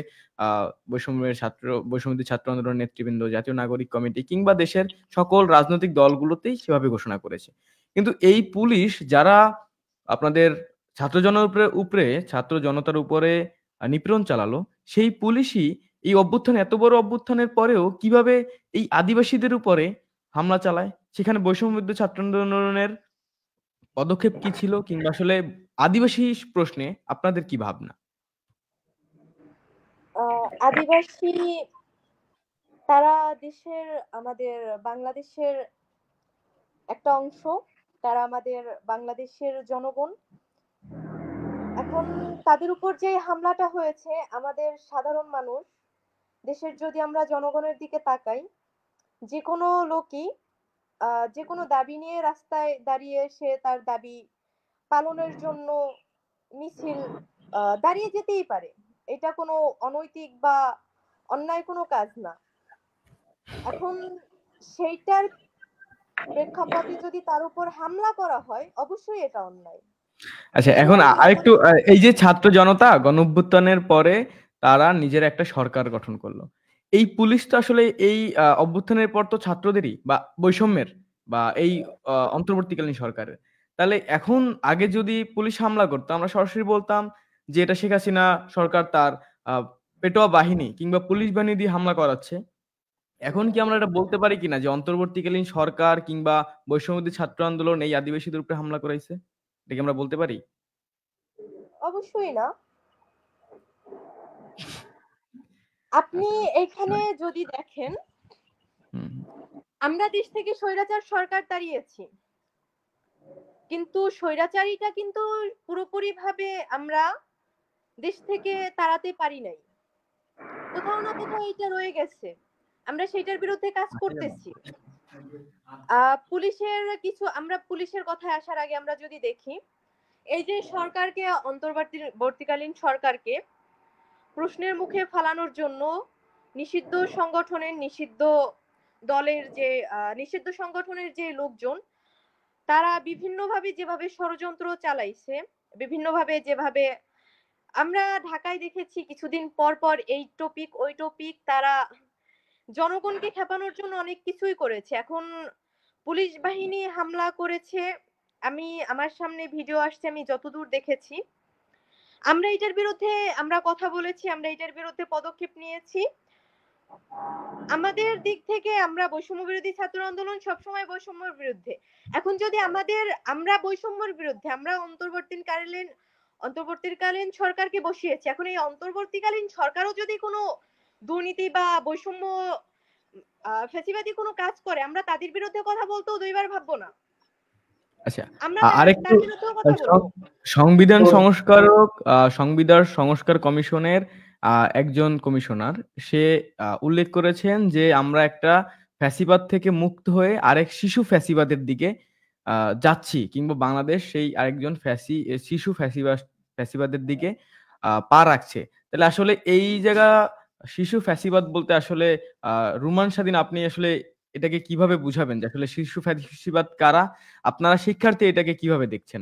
বৈষম্যবিরোধী ছাত্র আন্দোলনের নেতৃবৃন্দ, জাতীয় নাগরিক কমিটি কিংবা দেশের সকল রাজনৈতিক দলগুলোতেই সেভাবে ঘোষণা করেছে। কিন্তু এই পুলিশ যারা আপনাদের ছাত্র জনতার উপরে নিপীড়ন চালালো, সেই পুলিশই এই এত বড় অভ্যুত্থানের পরেও কিভাবে এই আদিবাসীদের উপরে হামলা চালায়? সেখানে বৈষম্যবিরোধী ছাত্র আন্দোলনের পদক্ষেপ কি ছিল, কিংবা আসলে আদিবাসী প্রশ্নে আপনাদের কি ভাবনা? আদিবাসী তারা দেশের, আমাদের বাংলাদেশের একটা অংশ। তারা আমাদের বাংলাদেশের জনগণ। এখন তাদের উপর যে হামলাটা হয়েছে, আমাদের সাধারণ মানুষ, দেশের যদি আমরা জনগণের দিকে তাকাই, যে কোনো লোকই যে কোনো দাবি নিয়ে রাস্তায় দাঁড়িয়ে সে তার দাবি পালনের জন্য মিছিল দাঁড়িয়ে যেতেই পারে। এটা কোনো অনৈতিক বা অন্যায় কোনো কাজ না। এখন সেইটার প্রেক্ষাপটে যদি তার উপর হামলা করা হয়, অবশ্যই এটা অন্যায়। আচ্ছা, কিন্তু এখন এখন আরেকটু এই যে ছাত্র জনতা গণ অভ্যুত্থানের পরে তারা নিজের একটা সরকার গঠন করলো। এই পুলিশ তো আসলে এই অভ্যুত্থানের পর তো ছাত্রদেরই বা বৈষম্যের বা এই অন্তর্বর্তীকালীন সরকারের। তাহলে এখন আগে যদি পুলিশ হামলা করতো আমরা সরাসরি বলতাম যে এটা শেখ হাসিনা সরকার তার আহ, পেটোয়া বাহিনী কিংবা পুলিশ বাহিনী দিয়ে হামলা করাচ্ছে। এখন কি আমরা এটা বলতে পারি কিনা যে অন্তর্বর্তীকালীন সরকার কিংবা বৈষম্যবিরোধী ছাত্র আন্দোলন এই আদিবাসীদের উপরে হামলা করাইছে? এটা কি আমরা বলতে পারি? অবশ্যই না। আপনি আচ্ছা। এখানে যদি দেখেন, হুম। আমরা দেশ থেকে স্বৈরাচার সরকার তাড়িয়েছি, কিন্তু স্বৈরাচারীটা কিন্তু পুরোপুরি ভাবে আমরা দেশ থেকে তাড়াতে পারি নাই। কোথাও না কোথাও এটা রয়ে গেছে, আমরা সেটার বিরুদ্ধে কাজ করতেছি। পুলিশের কিছু, আমরা পুলিশের কথায় আসার আগে আমরা যদি দেখি, এই যে সরকারকে, অন্তর্বর্তীকালীন সরকারকে প্রশ্নের মুখে ফেলানোর জন্য নিষিদ্ধ সংগঠনের, নিষিদ্ধ দলের যে নিষিদ্ধ সংগঠনের যে লোকজন, তারা বিভিন্নভাবে যেভাবে ষড়যন্ত্র চালাইছে, বিভিন্নভাবে যেভাবে আমরা ঢাকায় দেখেছি কিছুদিন পর পর এই টপিক ওই টপিক, তারা জনগণকে খেপানোর জন্য অনেক কিছুই করেছে। এখন পুলিশ বাহিনী হামলা করেছে, আমার সামনে ভিডিও আসছে, আমি যতদূর দেখেছি। আমরা এটার বিরুদ্ধে আমরা কথা বলেছি, আমরা এটার বিরুদ্ধে পদক্ষেপ নিয়েছি। আমাদের দিক থেকে আমরা বৈষম্য বিরোধী ছাত্র আন্দোলন সবসময় বৈষম্যের বিরুদ্ধে। এখন যদি আমরা বৈষম্যের বিরুদ্ধে, আমরা অন্তর্বর্তীকালীন সরকারকে বসিয়েছি, এখন এই অন্তর্বর্তীকালীন সরকারও যদি কোনো দুর্নীতি বা বৈষম্য ফ্যাসিবাদী কোনো কাজ করে, আমরা তাদের বিরুদ্ধে কথা বলতেও দুইবার ভাববো না। আচ্ছা, আমরা আরেকটু তার বিরুদ্ধেও কথা বলবো। সংবিধান সংস্কার কমিশনের একজন কমিশনার, সে উল্লেখ করেছেন যে আমরা একটা ফ্যাসিবাদ থেকে মুক্ত হয়ে আরেক শিশু ফ্যাসিবাদের দিকে যাচ্ছি, কিংবা বাংলাদেশ সেই আরেকজন শিশু ফ্যাসিবাদের দিকে পা রাখছে। তাহলে আসলে এই জায়গা শিশু ফ্যাসিবাদ বলতে আসলে রুমান স্বাধীন, আপনি আসলে এটাকে কিভাবে বুঝাবেন যে আসলে শিশু ফ্যাসিবাদ কারা? আপনারা শিক্ষার্থী এটাকে কিভাবে দেখছেন?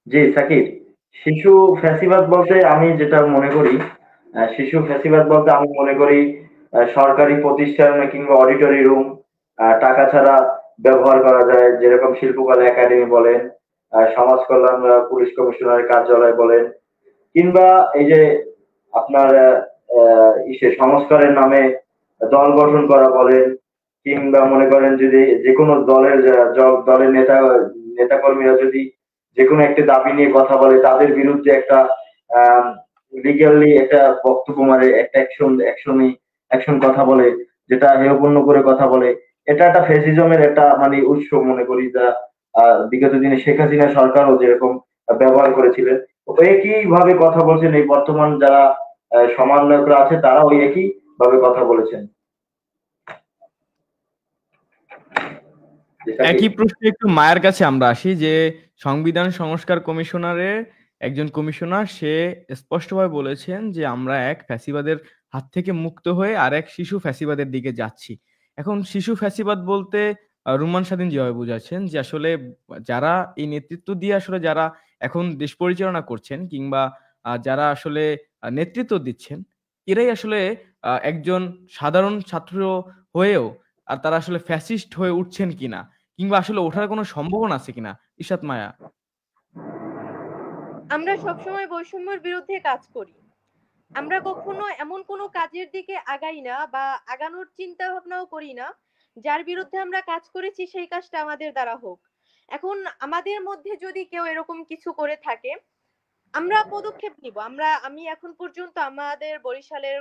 জি সাকিব, শিশু ফ্যাসিবাদ বলতে আমি যেটা মনে করি, শিশু ফ্যাসিবাদ বলতে আমি মনে করি সরকারি প্রতিষ্ঠান কিংবা অডিটরি রুম টাকা ছাড়া ব্যবহার করা যায়, যেরকম শিল্পকলা একাডেমি বলেন, সমাজ কল্যাণ পুলিশ কমিশনারের কার্যালয় বলেন, কিংবা এই যে আপনার সংস্কারের নামে দল গঠন করা বলেন, কিংবা মনে করেন যদি যে কোনো দলের নেতাকর্মীরা যদি যে কোনো একটা দাবি নিয়ে কথা বলে, তাদের বিরুদ্ধে একটা লিগ্যালি একটা বক্তব্য মারে, একটা অ্যাকশন কথা বলে, যেটা হেয়পূর্ণ করে কথা বলে, এটা একটা ফ্যাসিজমের একটা মানে উৎস মনে করি, যা বিগত দিনে শেখ হাসিনা সরকারও যেরকম ব্যবহার করেছিলেন। তো একই ভাবে কথা বলছেন এই বর্তমান যারা সমন্বয়করা আছে, তারা ওই একই ভাবে কথা বলেছেন। একই প্রশ্নে একটু মায়ের কাছে আমরা আসি, যে সংবিধান সংস্কার কমিশনারের একজন কমিশনার, সে স্পষ্টভাবে বলেছেন যে আমরা এক ফ্যাসিবাদের হাত থেকে মুক্ত হয়ে আর এক শিশু ফ্যাসিবাদের দিকে যাচ্ছি। এখন শিশু ফ্যাসিবাদ বলতে রুমান স্বাধীন যেভাবে বুঝাচ্ছেন যে আসলে যারা এই নেতৃত্ব দিয়ে আসলে যারা এখন দেশ পরিচালনা করছেন, কিংবা যারা আসলে নেতৃত্ব দিচ্ছেন, এরাই আসলে একজন সাধারণ ছাত্র হয়েও আর তারা আসলে ফ্যাসিস্ট হয়ে উঠছেন কিনা, কিংবা আসলে ওঠার কোনো সম্ভাবনা আছে কিনা? ইশাত মায়া। আমরা সবসময় বৈষম্যের বিরুদ্ধে কাজ করি। আমরা কখনো এমন কোনো কাজের দিকে আগাই না বা আগানোর চিন্তা ভাবনাও করি না যার বিরুদ্ধে আমরা কাজ করেছি সেই কাজটা আমাদের দ্বারা হোক। এখন আমাদের মধ্যে যদি কেউ এরকম কিছু করে থাকে, আমরা পদক্ষেপ নিব। আমি এখন পর্যন্ত আমাদের বরিশালের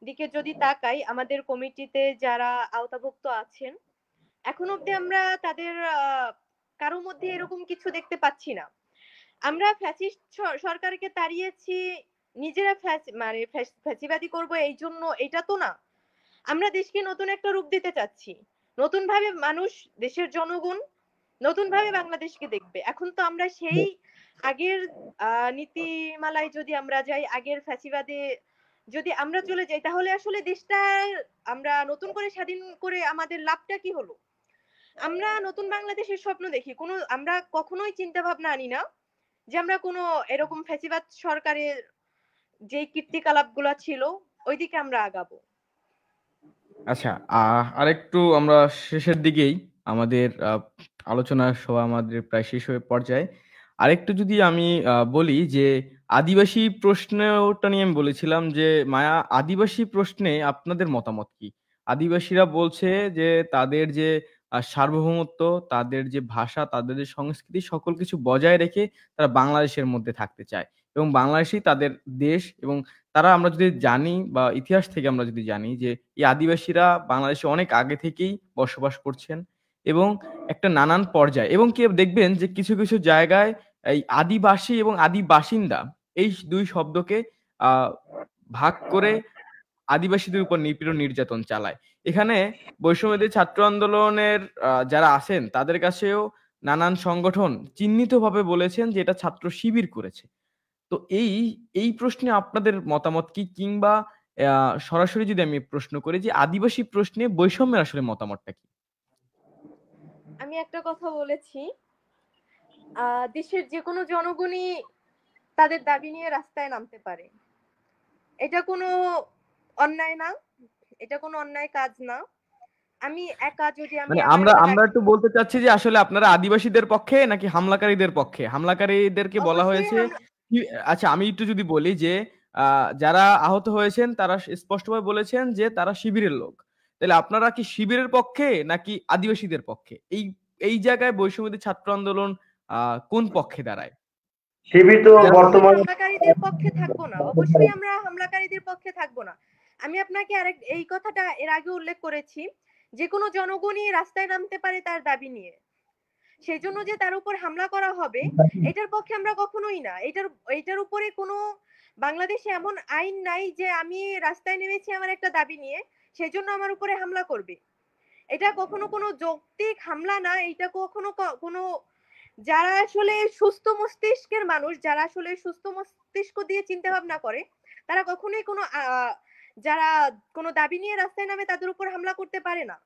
দিকে যদি তাকাই, আমাদের কমিটিতে যারা আওতাভুক্ত আছেন, এখন অব্দি আমরা তাদের কারো মধ্যে এরকম কিছু দেখতে পাচ্ছি না। আমরা ফ্যাসিস্ট সরকারকে তাড়িয়েছি নিজেরা ফ্যাসিবাদী করবো এই জন্য, এটা তো না। আমরা দেশকে নতুন একটা রূপ দিতে চাচ্ছি, নতুন ভাবে মানুষ, দেশের জনগণ নতুন ভাবে বাংলাদেশকে দেখবে। এখন তো আমরা সেই আগের নীতিমালায় যদি আমরা যাই, আগের ফ্যাসিবাদে যদি আমরা চলে যাই, তাহলে আসলে দেশটা আমরা নতুন করে স্বাধীন করে আমাদের লাভটা কি হলো? আমরা নতুন বাংলাদেশের স্বপ্ন দেখি, আমরা কখনোই চিন্তা ভাবনা আনি না যে আমরা কোনো এরকম ফ্যাসিবাদ সরকারের যে কীর্তিকলাপগুলো ছিল ওইদিকে আমরা আগাবো। আচ্ছা, আরেকটু আমরা শেষের দিকেই, আমাদের আলোচনা সভা আমাদের প্রায় শেষ হয়ে পর্যায়ে। আরেকটু যদি আমি বলি যে আদিবাসী প্রশ্নটা নিয়ে আমি বলেছিলাম যে মায়া, আদিবাসী প্রশ্নে আপনাদের মতামত কি? আদিবাসীরা বলছে যে তাদের যে সার্বভৌমত্ব, তাদের যে ভাষা, তাদের যে সংস্কৃতি, সকল কিছু বজায় রেখে তারা বাংলাদেশের মধ্যে থাকতে চায়, এবং বাংলাদেশই তাদের দেশ। এবং তারা, আমরা যদি জানি বা ইতিহাস থেকে আমরা যদি জানি যে এই আদিবাসীরা বাংলাদেশে অনেক আগে থেকেই বসবাস করছেন, এবং একটা নানান পর্যায়ে, এবং কি দেখবেন যে কিছু কিছু জায়গায় এই আদিবাসী এবং আদি বাসিন্দা এই দুই শব্দকে ভাগ করে আদিবাসীদের উপর নিপীড়ন নির্যাতন চালায়। এখানে বৈষম্যবিরোধী ছাত্র আন্দোলনের যারা আছেন তাদের কাছেও নানান সংগঠন চিহ্নিতভাবে বলেছেন যে এটা ছাত্র শিবির করেছে। তো এই প্রশ্নে আপনাদের মতামত কি? কিংবা সরাসরি যদি আমি প্রশ্ন করি যে আদিবাসী প্রশ্নে বৈষম্যের আসলে মতামতটা কি? আমি একটা কথা বলেছি, দেশের যে কোনো জনগণই তাদের দাবি নিয়ে রাস্তায় নামতে পারে। এটা কোনো অন্যায় না, এটা কোনো অন্যায় কাজ না। আমি একা যদি আমি মানে আমার আমরা একটা আমরা একটু বলতে চাচ্ছি যে আসলে আপনারা আদিবাসীদের পক্ষে নাকি হামলাকারীদের পক্ষে? হামলাকারীদেরকে বলা অবশ্যই হয়েছে কি? আচ্ছা, আমি একটু যদি বলি যে যারা আহত হয়েছেন তারা স্পষ্টভাবে বলেছেন যে তারা শিবিরের লোক। তাহলে আপনারা কি শিবিরের পক্ষে নাকি আদিবাসীদের পক্ষে? এই জায়গায় বৈষম্যবিরোধী ছাত্র আন্দোলন কোন পক্ষে দাঁড়ায়? শিবির তো আমরা কখনোই বর্তমানে হামলাকারীদের পক্ষে থাকবো না, অবশ্যই আমরা হামলাকারীদের পক্ষে থাকবো না। আমি আপনাকে এই কথাটা এর আগে উল্লেখ করেছি, যে কোনো জনগণই রাস্তায় নামতে পারে তার দাবি নিয়ে। সেই জন্য যে তার উপর হামলা করা হবে, এটার পক্ষে আমরা কখনোই না। এটার উপরে কোনো বাংলাদেশে এমন আইন নাই যে আমি রাস্তায় নেমেছি আমার একটা দাবি নিয়ে, সেই জন্য আমার উপরে হামলা করবে। এটা কখনো কোনো যৌক্তিক হামলা না। এটা কখনো কোনো, যারা আসলে সুস্থ মস্তিষ্কের মানুষ, যারা আসলে সুস্থ মস্তিষ্ক দিয়ে চিন্তা ভাবনা করে, তারা কখনোই কোনো যারা কোনো দাবি নিয়ে রাস্তায় নামে তাদের উপর হামলা করতে পারে না।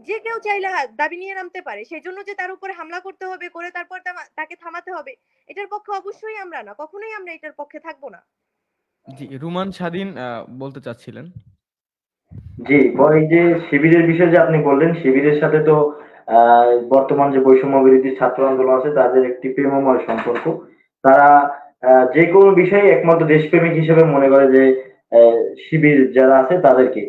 যে কেউ চাইলে দাবি নিয়ে নামতে পারে, সেই জন্য যে তার উপরে হামলা করতে হবে, করে তারপর তাকে থামাতে হবে, এটার পক্ষে অবশ্যই আমরা না, কখনোই আমরা এটার পক্ষে থাকবো না। জি, রুমান স্বাধীন বলতে চাচ্ছিলেন। জি, এই যে শিবিরের বিষয়ে যে আপনি বললেন, শিবিরের সাথে তো বর্তমান যে বৈষম্য বিরোধী ছাত্র আন্দোলন আছে তাদের একটি প্রেমময় সম্পর্ক। তারা যে কোনো বিষয়ে একমাত্র দেশপ্রেমিক হিসেবে মনে করে যে শিবির যারা আছে তাদেরকে।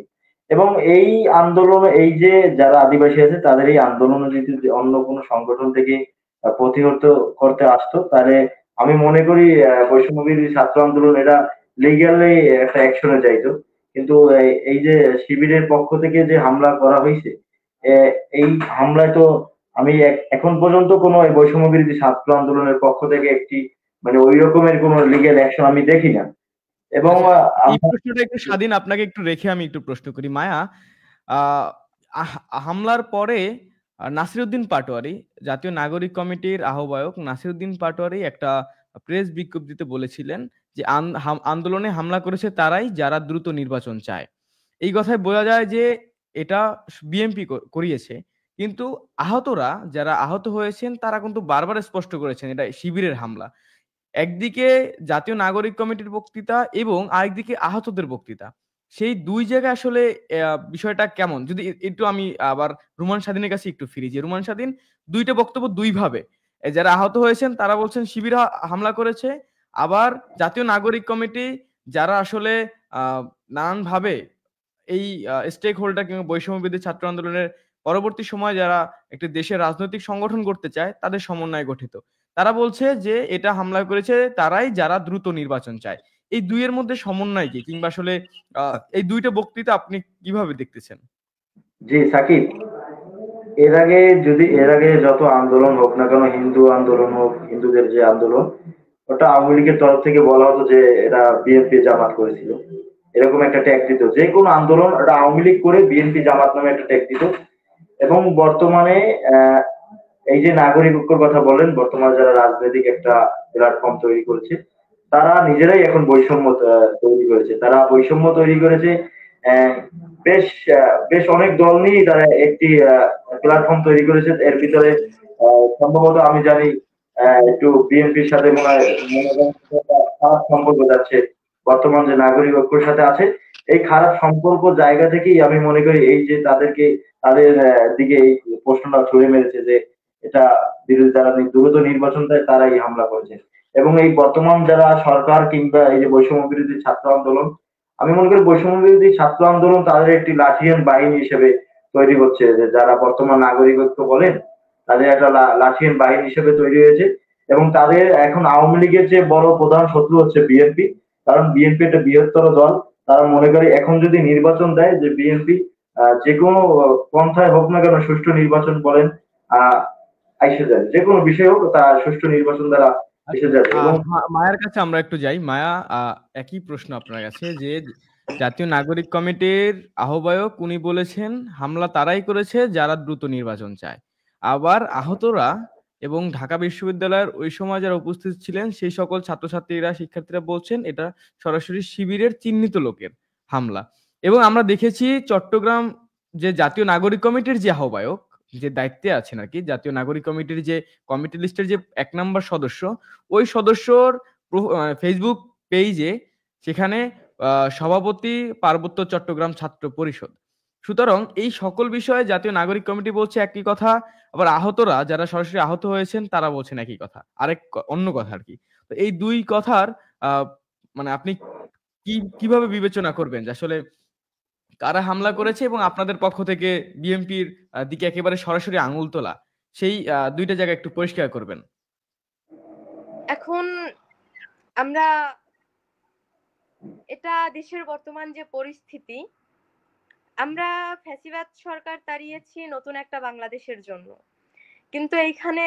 এবং এই আন্দোলন, এই যে যারা আদিবাসী আছে তাদের এই আন্দোলন যদি অন্য কোনো সংগঠন থেকে প্রতিহত করতে আসতো, তাহলে আমি মনে করি বৈষম্য বিরোধী ছাত্র আন্দোলন এটা লিগ্যালি একটা অ্যাকশনে যাইতো। কিন্তু এই যে শিবিরের পক্ষ থেকে যে হামলা করা হয়েছে, এই হামলায় তো আমি এখন পর্যন্ত কোনো এই বৈষম্য বিরোধী ছাত্র আন্দোলনের পক্ষ থেকে একটি মানে ওই রকমের কোনো লিগ্যাল অ্যাকশন আমি দেখি না। এবং আচ্ছা, এই আমরা প্রশ্নটা একটু স্বাধীন আপনাকে একটু রেখে আমি একটু প্রশ্ন করি। মায়া, আহ, হামলার পরে নাসিরউদ্দিন পাটোয়ারি, জাতীয় নাগরিক কমিটির আহ্বায়ক নাসিরউদ্দিন পাটোয়ারি একটা প্রেস বিজ্ঞপ্তিতে বলেছিলেন যে আন্দোলনে হামলা করেছে তারাই যারা দ্রুত নির্বাচন চায়। এই কথায় বোঝা যায় যে এটা বিএনপি করিয়েছে, কিন্তু আহতরা যারা আহত হয়েছেন তারা কিন্তু বারবার স্পষ্ট করেছেন এটা শিবিরের হামলা। একদিকে জাতীয় নাগরিক কমিটির বক্তৃতা এবং আরেকদিকে আহতদের বক্তৃতা। সেই ২ জায়গায় আসলে বিষয়টা কেমন? যদি একটু আমি আবার রুমান স্বাধীনের কাছে একটু ফিরি যে রুমান স্বাধীন ২ টা বক্তব্য ২ ভাবে। যারা আহত হয়েছেন তারা বলছেন শিবির হামলা করেছে। আবার জাতীয় নাগরিক কমিটি যারা আসলে আ নানানভাবে এই স্টেক হোল্ডার কিংবা বৈষম্যবিরোধী ছাত্র আন্দোলনের পরবর্তী সময়ে যারা একটি দেশের রাজনৈতিক সংগঠন করতে চায় তাদের সমন্বয়ে গঠিত। তারা বলছে যে এটা হামলা করেছে তারাই যারা দ্রুত নির্বাচন চায়। এই ২ এর মধ্যে সমন্বয় কি? কিংবা আসলে এই ২ টা বক্তৃতা আপনি কিভাবে দেখতেছেন? জি সাকিব, এর আগে যত আন্দোলন হোক না কেন, হিন্দু আন্দোলন হোক, হিন্দুদের যে আন্দোলন, ওটা আওয়ামী লীগের তরফ থেকে বলা হতো যে এটা বিএনপি জামাত করেছিল, এরকম একটা ট্যাগ দিত। যে কোনো আন্দোলন এটা আওয়ামী লীগ করে বিএনপি জামাত নামে একটা ট্যাগ দিত। এবং বর্তমানে এই যে নাগরিক ঐক্যর কথা বলেন, বর্তমানে যারা রাজনৈতিক একটা প্ল্যাটফর্ম তৈরি করেছে, তারা নিজেরাই এখন বৈষম্য তৈরি করেছে। তারা বৈষম্য তৈরি করেছে। আহ, বেশ বেশ অনেক দল নিয়েই তারা একটি প্ল্যাটফর্ম তৈরি করেছে। এর ভিতরে সম্ভবত আমি জানি একটু বিএনপির সাথে মনে হয় একটা খারাপ সম্পর্ক যাচ্ছে বর্তমান যে নাগরিক ঐক্যের সাথে আছে। এই খারাপ সম্পর্ক জায়গা থেকেই আমি মনে করি এই যে তাদের দিকে এই প্রশ্নটা ছুড়ে মেরেছে যে এটা বিরোধী যারা দ্রুত নির্বাচন দেয় তারাই হামলা করেছে। এবং এই বর্তমান যারা সরকার কিংবা এই যে বৈষম্য বিরোধী ছাত্র আন্দোলন, আমি মনে করি বৈষম্য বিরোধী ছাত্র আন্দোলন তাদের একটি লাঠিয়াল বাহিনী হিসেবে তৈরি হচ্ছে। যে যারা বর্তমান নাগরিক ঐক্য বলেন, তাদের একটা লাঠিয়াল বাহিনী হিসেবে তৈরি হয়েছে। এবং তাদের এখন আওয়ামী লীগের যে বড় প্রধান শত্রু হচ্ছে বিএনপি। কারণ বিএনপি একটা বৃহত্তর দল। তারা মনে করে এখন যদি নির্বাচন দেয় যে বিএনপি যে কোনো পন্থায় হোক না কেন সুষ্ঠু নির্বাচন বলেন আহ এসে যাবে, যে কোনো বিষয় হোক তা সুষ্ঠু নির্বাচন দ্বারা এসে আচ্ছা, যাবে। এবং মায়ার কাছে আমরা একটু যাই। মায়া, একই প্রশ্ন আপনার কাছে যে জাতীয় নাগরিক কমিটির আহ্বায়ক উনি বলেছেন হামলা তারাই করেছে যারা দ্রুত নির্বাচন চায়। আবার আহতরা এবং ঢাকা বিশ্ববিদ্যালয়ের ওই সময় যারা উপস্থিত ছিলেন সেই সকল ছাত্রছাত্রীরা শিক্ষার্থীরা বলছেন এটা সরাসরি শিবিরের চিহ্নিত লোকের হামলা। এবং আমরা দেখেছি চট্টগ্রাম যে জাতীয় নাগরিক কমিটির যে আহ্বায়ক, যে দায়িত্বে আছেন আরকি, জাতীয় নাগরিক কমিটির যে কমিটি লিস্টের যে ১ নাম্বার সদস্য, ওই সদস্যর ফেসবুক পেইজে সেখানে সভাপতি পার্বত্য চট্টগ্রাম ছাত্র পরিষদ। সুতরাং এই সকল বিষয়ে জাতীয় নাগরিক কমিটি বলছে একই কথা, আবার আহতরা যারা সরাসরি আহত হয়েছেন তারা বলছেন একই কথা। অন্য কথা আরকি। তো এই ২ কথার আ মানে আপনি কিভাবে বিবেচনা করবেন যে আসলে কারা হামলা করেছে এবং আপনাদের পক্ষ থেকে বিএনপির দিকে একেবারে সরাসরি আঙুল তোলা, সেই ২ টা জায়গা একটু পরিষ্কার করবেন। এখন আমরা এটা দেশের বর্তমান যে পরিস্থিতি, আমরা ফ্যাসিবাদ সরকার তাড়িয়েছি নতুন একটা বাংলাদেশের জন্য, কিন্তু এইখানে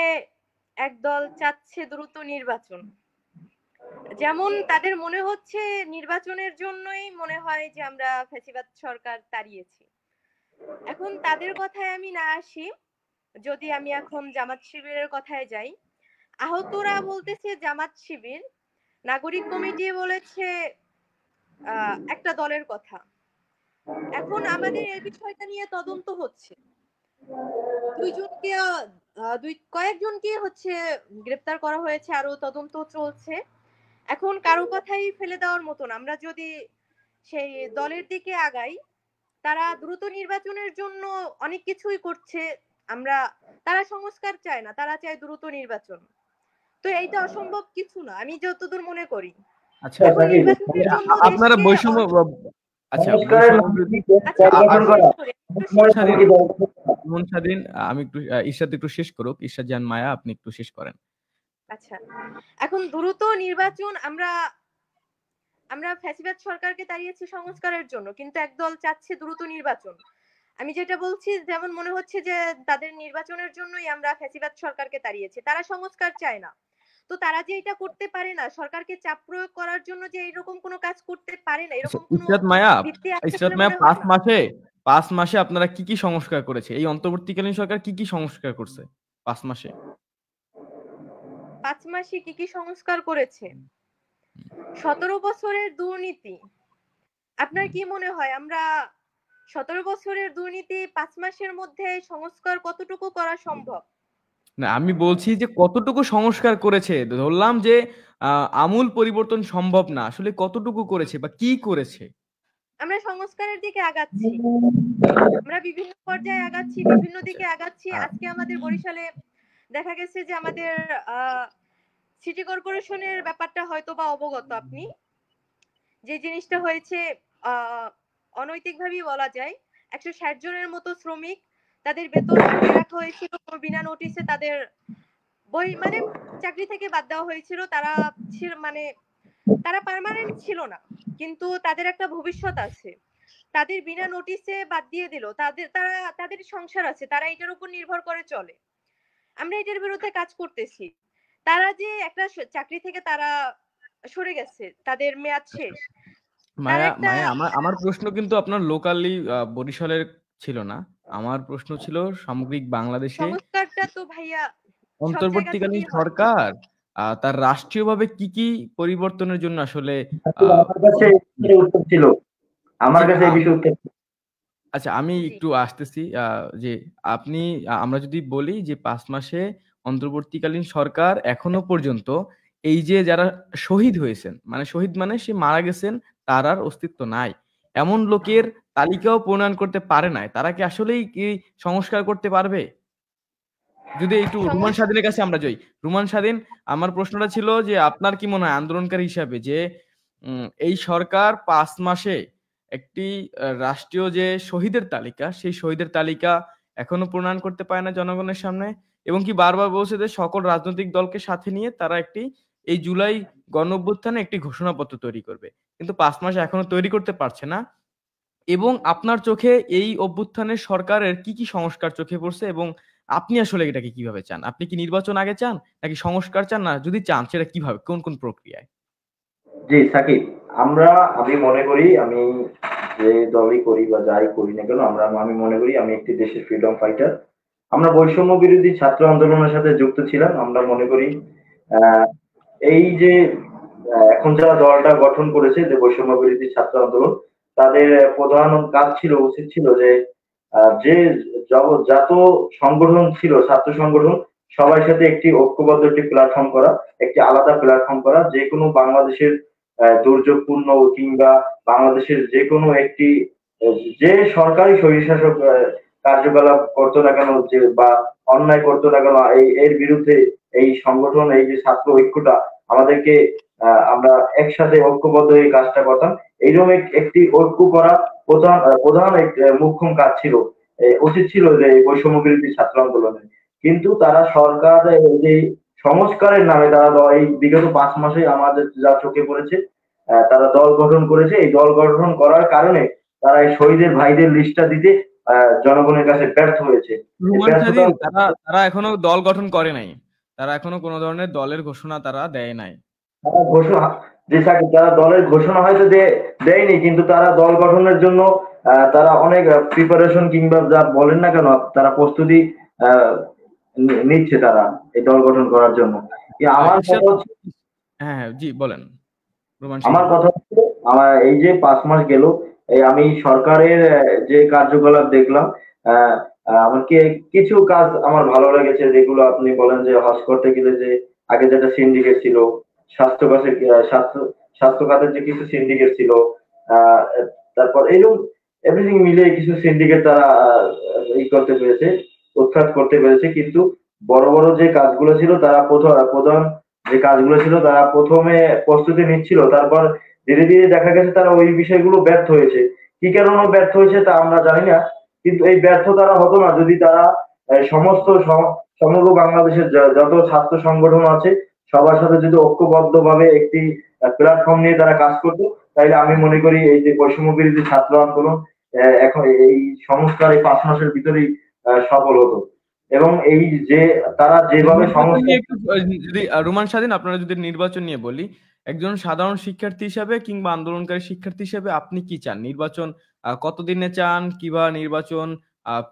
একদল চাচ্ছে দ্রুত নির্বাচন। যেমন তাদের মনে হচ্ছে নির্বাচনের জন্যই মনে হয় যে আমরা ফ্যাসিবাদ সরকার তাড়িয়েছি। এখন তাদের কথায় আমি না আসি, যদি আমি এখন জামাত শিবিরের কথায় যাই, আহতরা বলতেছে জামাত শিবির, নাগরিক কমিটি বলেছে একটা দলের কথা। এখন আমাদের এই বিষয়টা নিয়ে তদন্ত হচ্ছে, কয়েকজনকে হচ্ছে গ্রেপ্তার করা হয়েছে, আরো তদন্ত চলছে। এখন কারো কথাই ফেলে দেওয়ার মতন, আমরা যদি সেই দলের দিকে আগাই, তারা দ্রুত নির্বাচনের জন্য অনেক কিছুই করছে। তারা সংস্কার চায় না, তারা চায় দ্রুত নির্বাচন। তো এইটা অসম্ভব কিছু না, আমি যতদূর মনে করি। আচ্ছা, এখন নির্বাচনের জন্য আপনারা বৈষম্য আচ্ছা মন স্বাধীন, আমি একটু ঈর্ষাদ একটু শেষ করুক, ঈর্ষাদ জান মায়া আপনি একটু শেষ করেন। আচ্ছা, এখন দ্রুত নির্বাচন, আমরা ফ্যাসিবাদ সরকারকে তাড়িয়েছি সংস্কারের জন্য, কিন্তু একদল চাচ্ছে দ্রুত নির্বাচন। আমি যেটা বলছি, যেমন মনে হচ্ছে যে তাদের নির্বাচনের জন্যই আমরা ফ্যাসিবাদ সরকারকে তাড়িয়েছি, তারা সংস্কার চায় না। তো তারা যে এটা করতে পারে না, সরকারকে চাপ প্রয়োগ করার জন্য যে এইরকম কোনো কাজ করতে পারে না, এরকম কোনো ভিত্তি আছে বলে মনে হয় না। ৫ মাসে আপনারা কি সংস্কার করেছে? এই অন্তর্বর্তীকালীন সরকার কি সংস্কার করছে ৫ মাসে? ৫ মাসে কি সংস্কার করেছে? ১৭ বছরের দুর্নীতি। আপনার কি মনে হয় আমরা ১৭ বছরের দুর্নীতি ৫ মাসের মধ্যে সংস্কার কতটুকু করা সম্ভব? না, আমি বলছি যে কতটুকু সংস্কার করেছে। ধরলাম যে আমূল পরিবর্তন সম্ভব না। আসলে কতটুকু করেছে বা কি করেছে? আমরা সংস্কারের দিকে আগাচ্ছি। আমরা বিভিন্ন পর্যায়ে আগাচ্ছি, বিভিন্ন দিকে আগাচ্ছি। আজকে আমাদের বরিশালে দেখা গেছে যে আমাদের সিটি কর্পোরেশনের ব্যাপারটা হয়তো বা অবগত আপনি, যে জিনিসটা হয়েছে অনৈতিকভাবেই বলা যায়। ১৬০ জনের মতো শ্রমিক, তাদের বেতন আটকে রাখা হয়েছিল, বিনা নোটিশে তাদের মানে চাকরি থেকে বাদ দেওয়া হয়েছিল। তারা পার্মানেন্ট ছিল না, কিন্তু তাদের একটা ভবিষ্যৎ আছে, তাদের বিনা নোটিশে বাদ দিয়ে দিল। তাদের সংসার আছে, তারা এটার উপর নির্ভর করে চলে। আমরা এটার বিরুদ্ধে কাজ করতেছি। তারা যে একটা চাকরি থেকে তারা সরে গেছে, তাদের মেয়াদ শেষ। মায়া, আমার প্রশ্ন কিন্তু আপনার লোকালি বরিশালের ছিল না। আমার প্রশ্ন ছিল সামগ্রিক বাংলাদেশে সংস্কারটা তো ভাইয়া অন্তর্বর্তীকালীন সরকার তার রাষ্ট্রীয়ভাবে কি পরিবর্তনের জন্য আসলে আমার কাছে উত্তর ছিল, আমার কাছে এই বিষয়ে উত্তর। আচ্ছা, আমি একটু আসতেছি যে আমরা যদি বলি যে ৫ মাসে অন্তর্বর্তীকালীন সরকার এখনো পর্যন্ত এই যে যারা শহীদ হয়েছেন, মানে শহীদ মানে সে মারা গেছেন, তার আর অস্তিত্ব নাই, এমন লোকের তালিকাও প্রণয়ন করতে পারে নাই। তারা কি আসলেই কি সংস্কার করতে পারবে? যদি একটু রুমান স্বাধীনের কাছে আমরা যাই। রুমান স্বাধীন, আমার প্রশ্নটা ছিল যে আপনার কি মনে হয় আন্দোলনকারী হিসাবে যে এই সরকার ৫ মাসে একটি রাষ্ট্রীয় যে শহীদের তালিকা, সেই শহীদের তালিকা এখনো প্রণয়ন করতে পারে না জনগণের সামনে, এবং কি বারবার বলছে যে সকল রাজনৈতিক দলকে সাথে নিয়ে তারা এই জুলাই গণঅভ্যুত্থানে একটি ঘোষণাপত্র তৈরি করবে, কিন্তু ৫ মাস এখনো তৈরি করতে পারছে না। এবং আপনার চোখে এই অভ্যুত্থানের সরকারের কি সংস্কার চোখে পড়ছে এবং আপনি আসলে এটাকে কিভাবে চান? আপনি কি নির্বাচন আগে চান নাকি সংস্কার চান? না যদি চান সেটা কিভাবে, কোন প্রক্রিয়ায়? জি সাকিব, আমি মনে করি, আমি যে দলই করি বা যাই করি না কেন, আমি মনে করি আমি একটি দেশের ফ্রিডম ফাইটার। আমরা বৈষম্য বিরোধী ছাত্র আন্দোলনের সাথে যুক্ত ছিলাম। আমরা মনে করি আহ, এই যে এখন যারা দলটা গঠন করেছে যে বৈষম্য বিরোধী ছাত্র আন্দোলন, তাদের প্রধান কাজ ছিল, উচিত ছিল যে যে যত সংগঠন ছিল ছাত্র সংগঠন, সবার সাথে একটি ঐক্যবদ্ধ একটি প্ল্যাটফর্ম করা, একটি আলাদা প্ল্যাটফর্ম করা, যে কোনো বাংলাদেশের দুর্যোগপূর্ণ কিংবা বাংলাদেশের যে কোনো একটি যে সরকারি স্বৈরশাসক কার্যকলাপ করতো না কেন, যে বা অন্যায় করতো না কেন, এর বিরুদ্ধে এই সংগঠন, এই যে ছাত্র ঐক্যটা আমাদেরকে আমরা একসাথে ঐক্যবদ্ধ এই কাজটা করতাম। এইরকম একটি ঐক্য করা প্রধান এক মুখ্যম কাজ ছিল, উচিত ছিল যে এই বৈষম্য বিরোধী ছাত্র আন্দোলনের। কিন্তু তারা সরকার এই যে সংস্কারের নামে তারা এই বিগত 5 মাসে আমাদের যা চোখে পড়েছে, তারা দল গঠন করেছে। এই দল গঠন করার কারণে তারা এই শহীদের ভাইদের লিস্টটা দিতে জনগণের কাছে ব্যর্থ হয়েছে। রুমান স্বাধীন, তারা তারা এখনো দল গঠন করে নাই, তারা এখনো কোনো ধরনের দলের ঘোষণা তারা দেয় নাই। তারা ঘোষণা, যে তারা দলের ঘোষণা হয়তো দেয়নি, কিন্তু তারা দল গঠনের জন্য তারা অনেক প্রিপারেশন কিংবা যা বলেন না কেন, তারা প্রস্তুতি আহ, নিচ্ছে তারা এই দল গঠন করার জন্য। আমার কথা হচ্ছে, হ্যাঁ হ্যাঁ, জি বলেন রুমান আমার স্বাধীন। কথা হচ্ছে, আমার এই যে 5 মাস গেল, এই আমি সরকারের যে কার্যকলাপ দেখলাম, আহ, আমাকে কিছু কাজ আমার ভালো লেগেছে, যেগুলো আপনি বলেন যে হজ করতে গেলে যে আগে যেটা সিন্ডিকেট ছিল, স্বাস্থ্য খাতের স্বাস্থ্য খাতের যে কিছু সিন্ডিকেট ছিল, আহ, তারপর এইরকম এভরিথিং মিলে কিছু সিন্ডিকেট তারা করতে পেরেছে, উৎখাত করতে পেরেছে। কিন্তু বড় বড় যে কাজগুলো ছিল, তারা প্রধান যে কাজগুলো ছিল তারা প্রথমে প্রস্তুতি নিচ্ছিল, তারপর ধীরে ধীরে দেখা গেছে তারা ওই বিষয়গুলো ব্যর্থ হয়েছে। কি কারণে ব্যর্থ হয়েছে তা আমরা জানি না, কিন্তু এই ব্যর্থতারা হতো না যদি তারা সমস্ত সমগ্র বাংলাদেশের যত ছাত্র সংগঠন আছে সবার সাথে যদি ঐক্যবদ্ধ ভাবে একটি প্ল্যাটফর্ম নিয়ে তারা কাজ করতো, তাইলে আমি মনে করি এই যে বৈষম্য বিরোধী ছাত্র আন্দোলন এখন এই সংস্কার এই 5 মাসের ভিতরেই সফল হতো। এবং এই যে তারা যেভাবে সংস্কার, যদি রুমান স্বাধীন, আপনারা যদি নির্বাচন নিয়ে বলি, একজন সাধারণ শিক্ষার্থী হিসাবে কিংবা আন্দোলনকারী শিক্ষার্থী হিসেবে আপনি কি চান? নির্বাচন কতদিনে চান, কিংবা নির্বাচন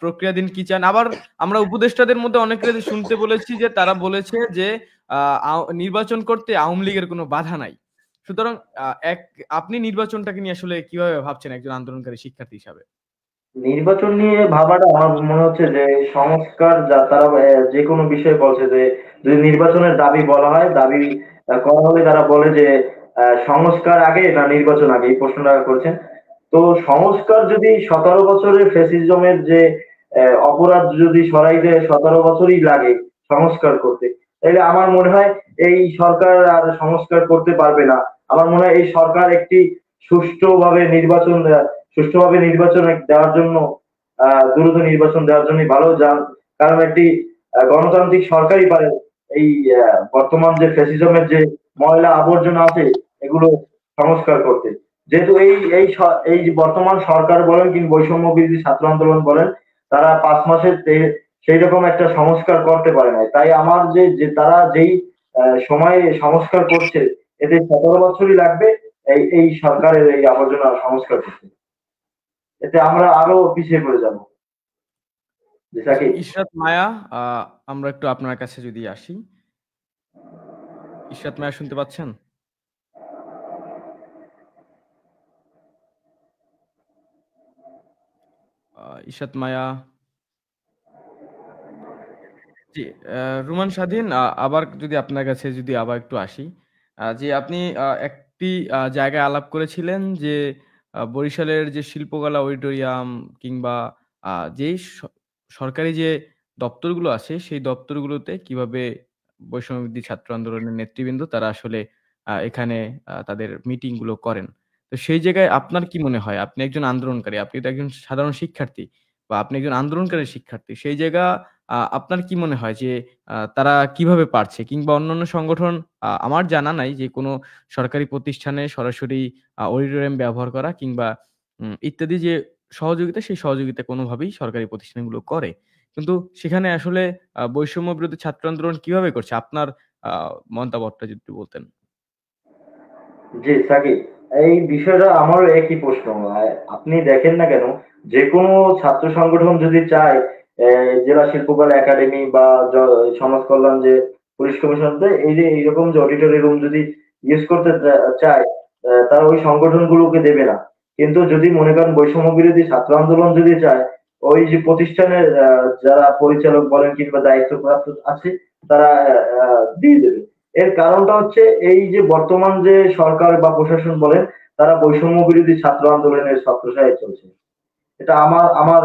প্রক্রিয়াধীন কি চান? আবার আমরা উপদেষ্টাদের মধ্যে অনেকে শুনতে বলেছি যে তারা বলেছে যে নির্বাচন করতে আওয়ামী লীগের কোনো বাধা নাই। সুতরাং আপনি নির্বাচনটাকে নিয়ে আসলে কিভাবে ভাবছেন একজন আন্দোলনকারী শিক্ষার্থী হিসাবে? নির্বাচন নিয়ে ভাবাটা আমার মনে হচ্ছে যে সংস্কার, যা তারা যে কোনো বিষয়ে বলছে যে যদি নির্বাচনের দাবি বলা হয়, দাবি করা হলে তারা বলে যে সংস্কার আগে না নির্বাচন আগে, এই প্রশ্নটা করছেন। তো সংস্কার যদি 17 বছরের ফ্যাসিজমের যে অপরাধ যদি সরাইতে 17 বছরই লাগে সংস্কার করতে, তাহলে আমার মনে হয় এই সরকার আর সংস্কার করতে পারবে না। আমার মনে হয় এই সরকার একটি সুষ্ঠুভাবে নির্বাচন সুষ্ঠুভাবে নির্বাচন দেওয়ার জন্য দ্রুত নির্বাচন দেওয়ার জন্য ভালো যান। কারণ একটি গণতান্ত্রিক সরকারই পারে এই বর্তমান যে ফ্যাসিজমের যে ময়লা আবর্জনা আছে এগুলো সংস্কার করতে। যেহেতু এই যে বর্তমান সরকার বলেন কিংবা বৈষম্য বিরোধী ছাত্র আন্দোলন বলেন, তারা 5 মাসে সেই রকম একটা সংস্কার করতে পারে না। তাই আমার যে তারা যেই সময়ে সংস্কার করছে, এতে 17 বছরই লাগবে এই সরকারের এই আবর্জনা সংস্কার করতে। এতে আমরা আরো পিছিয়ে পড়ে যাবো। ইশরাত মায়া, আমরা একটু আপনার কাছে যদি আসি। ইশরাত মায়া, শুনতে পাচ্ছেন? ইশরাত মায়া, জি। রুমান স্বাধীন, আবার যদি আপনার কাছে যদি আবার একটু আসি, যে আপনি একটি জায়গায় আলাপ করেছিলেন যে বরিশালের যে শিল্পকলা অডিটোরিয়াম কিংবা যেই সরকারি যে দপ্তরগুলো আছে সেই দপ্তরগুলোতে কিভাবে বৈষম্যবিরোধী ছাত্র আন্দোলনের নেতৃবৃন্দ তারা আসলে এখানে তাদের মিটিং গুলো করেন। তো সেই জায়গায় আপনার কি মনে হয়, আপনি একজন আন্দোলনকারী, আপনি তো একজন সাধারণ শিক্ষার্থী বা আপনি একজন আন্দোলনকারী শিক্ষার্থী, সেই জায়গা আপনার কি মনে হয় যে তারা কিভাবে পারছে? কিংবা অন্যান্য সংগঠন, আমার জানা নাই যে কোনো সরকারি প্রতিষ্ঠানে সরাসরি অডিটোরিয়াম ব্যবহার করা কিংবা ইত্যাদি যে সহযোগিতা, সেই সহযোগিতা কোনোভাবেই সরকারি প্রতিষ্ঠানগুলো করে। কিন্তু সেখানে আসলে বৈষম্য বিরোধী ছাত্র আন্দোলন কিভাবে করছে? আপনার মতামতটা যদি একটু বলতেন। জি সাকিব, এই বিষয়টা আমারও একই প্রশ্ন। আপনি দেখেন না কেন, যে কোনো ছাত্র সংগঠন যদি চায় জেলা শিল্পকলা একাডেমি বা সমাজ কল্যাণ যে পুলিশ কমিশন দেয়, এই যে এইরকম যে অডিটরি রুম যদি ইউজ করতে চায়, তারা ওই সংগঠনগুলোকে দেবে না। কিন্তু যদি মনে করেন বৈষম্য বিরোধী ছাত্র আন্দোলন যদি চায়, ওই যে প্রতিষ্ঠানের যারা পরিচালক বলেন কিংবা দায়িত্বপ্রাপ্ত আছে, তারা দিয়ে দেবে। এর কারণটা হচ্ছে এই যে বর্তমান যে সরকার বা প্রশাসন বলেন, তারা বৈষম্য বিরোধী ছাত্র আন্দোলনের ছত্রছায়ায় চলছে। এটা আমার আমার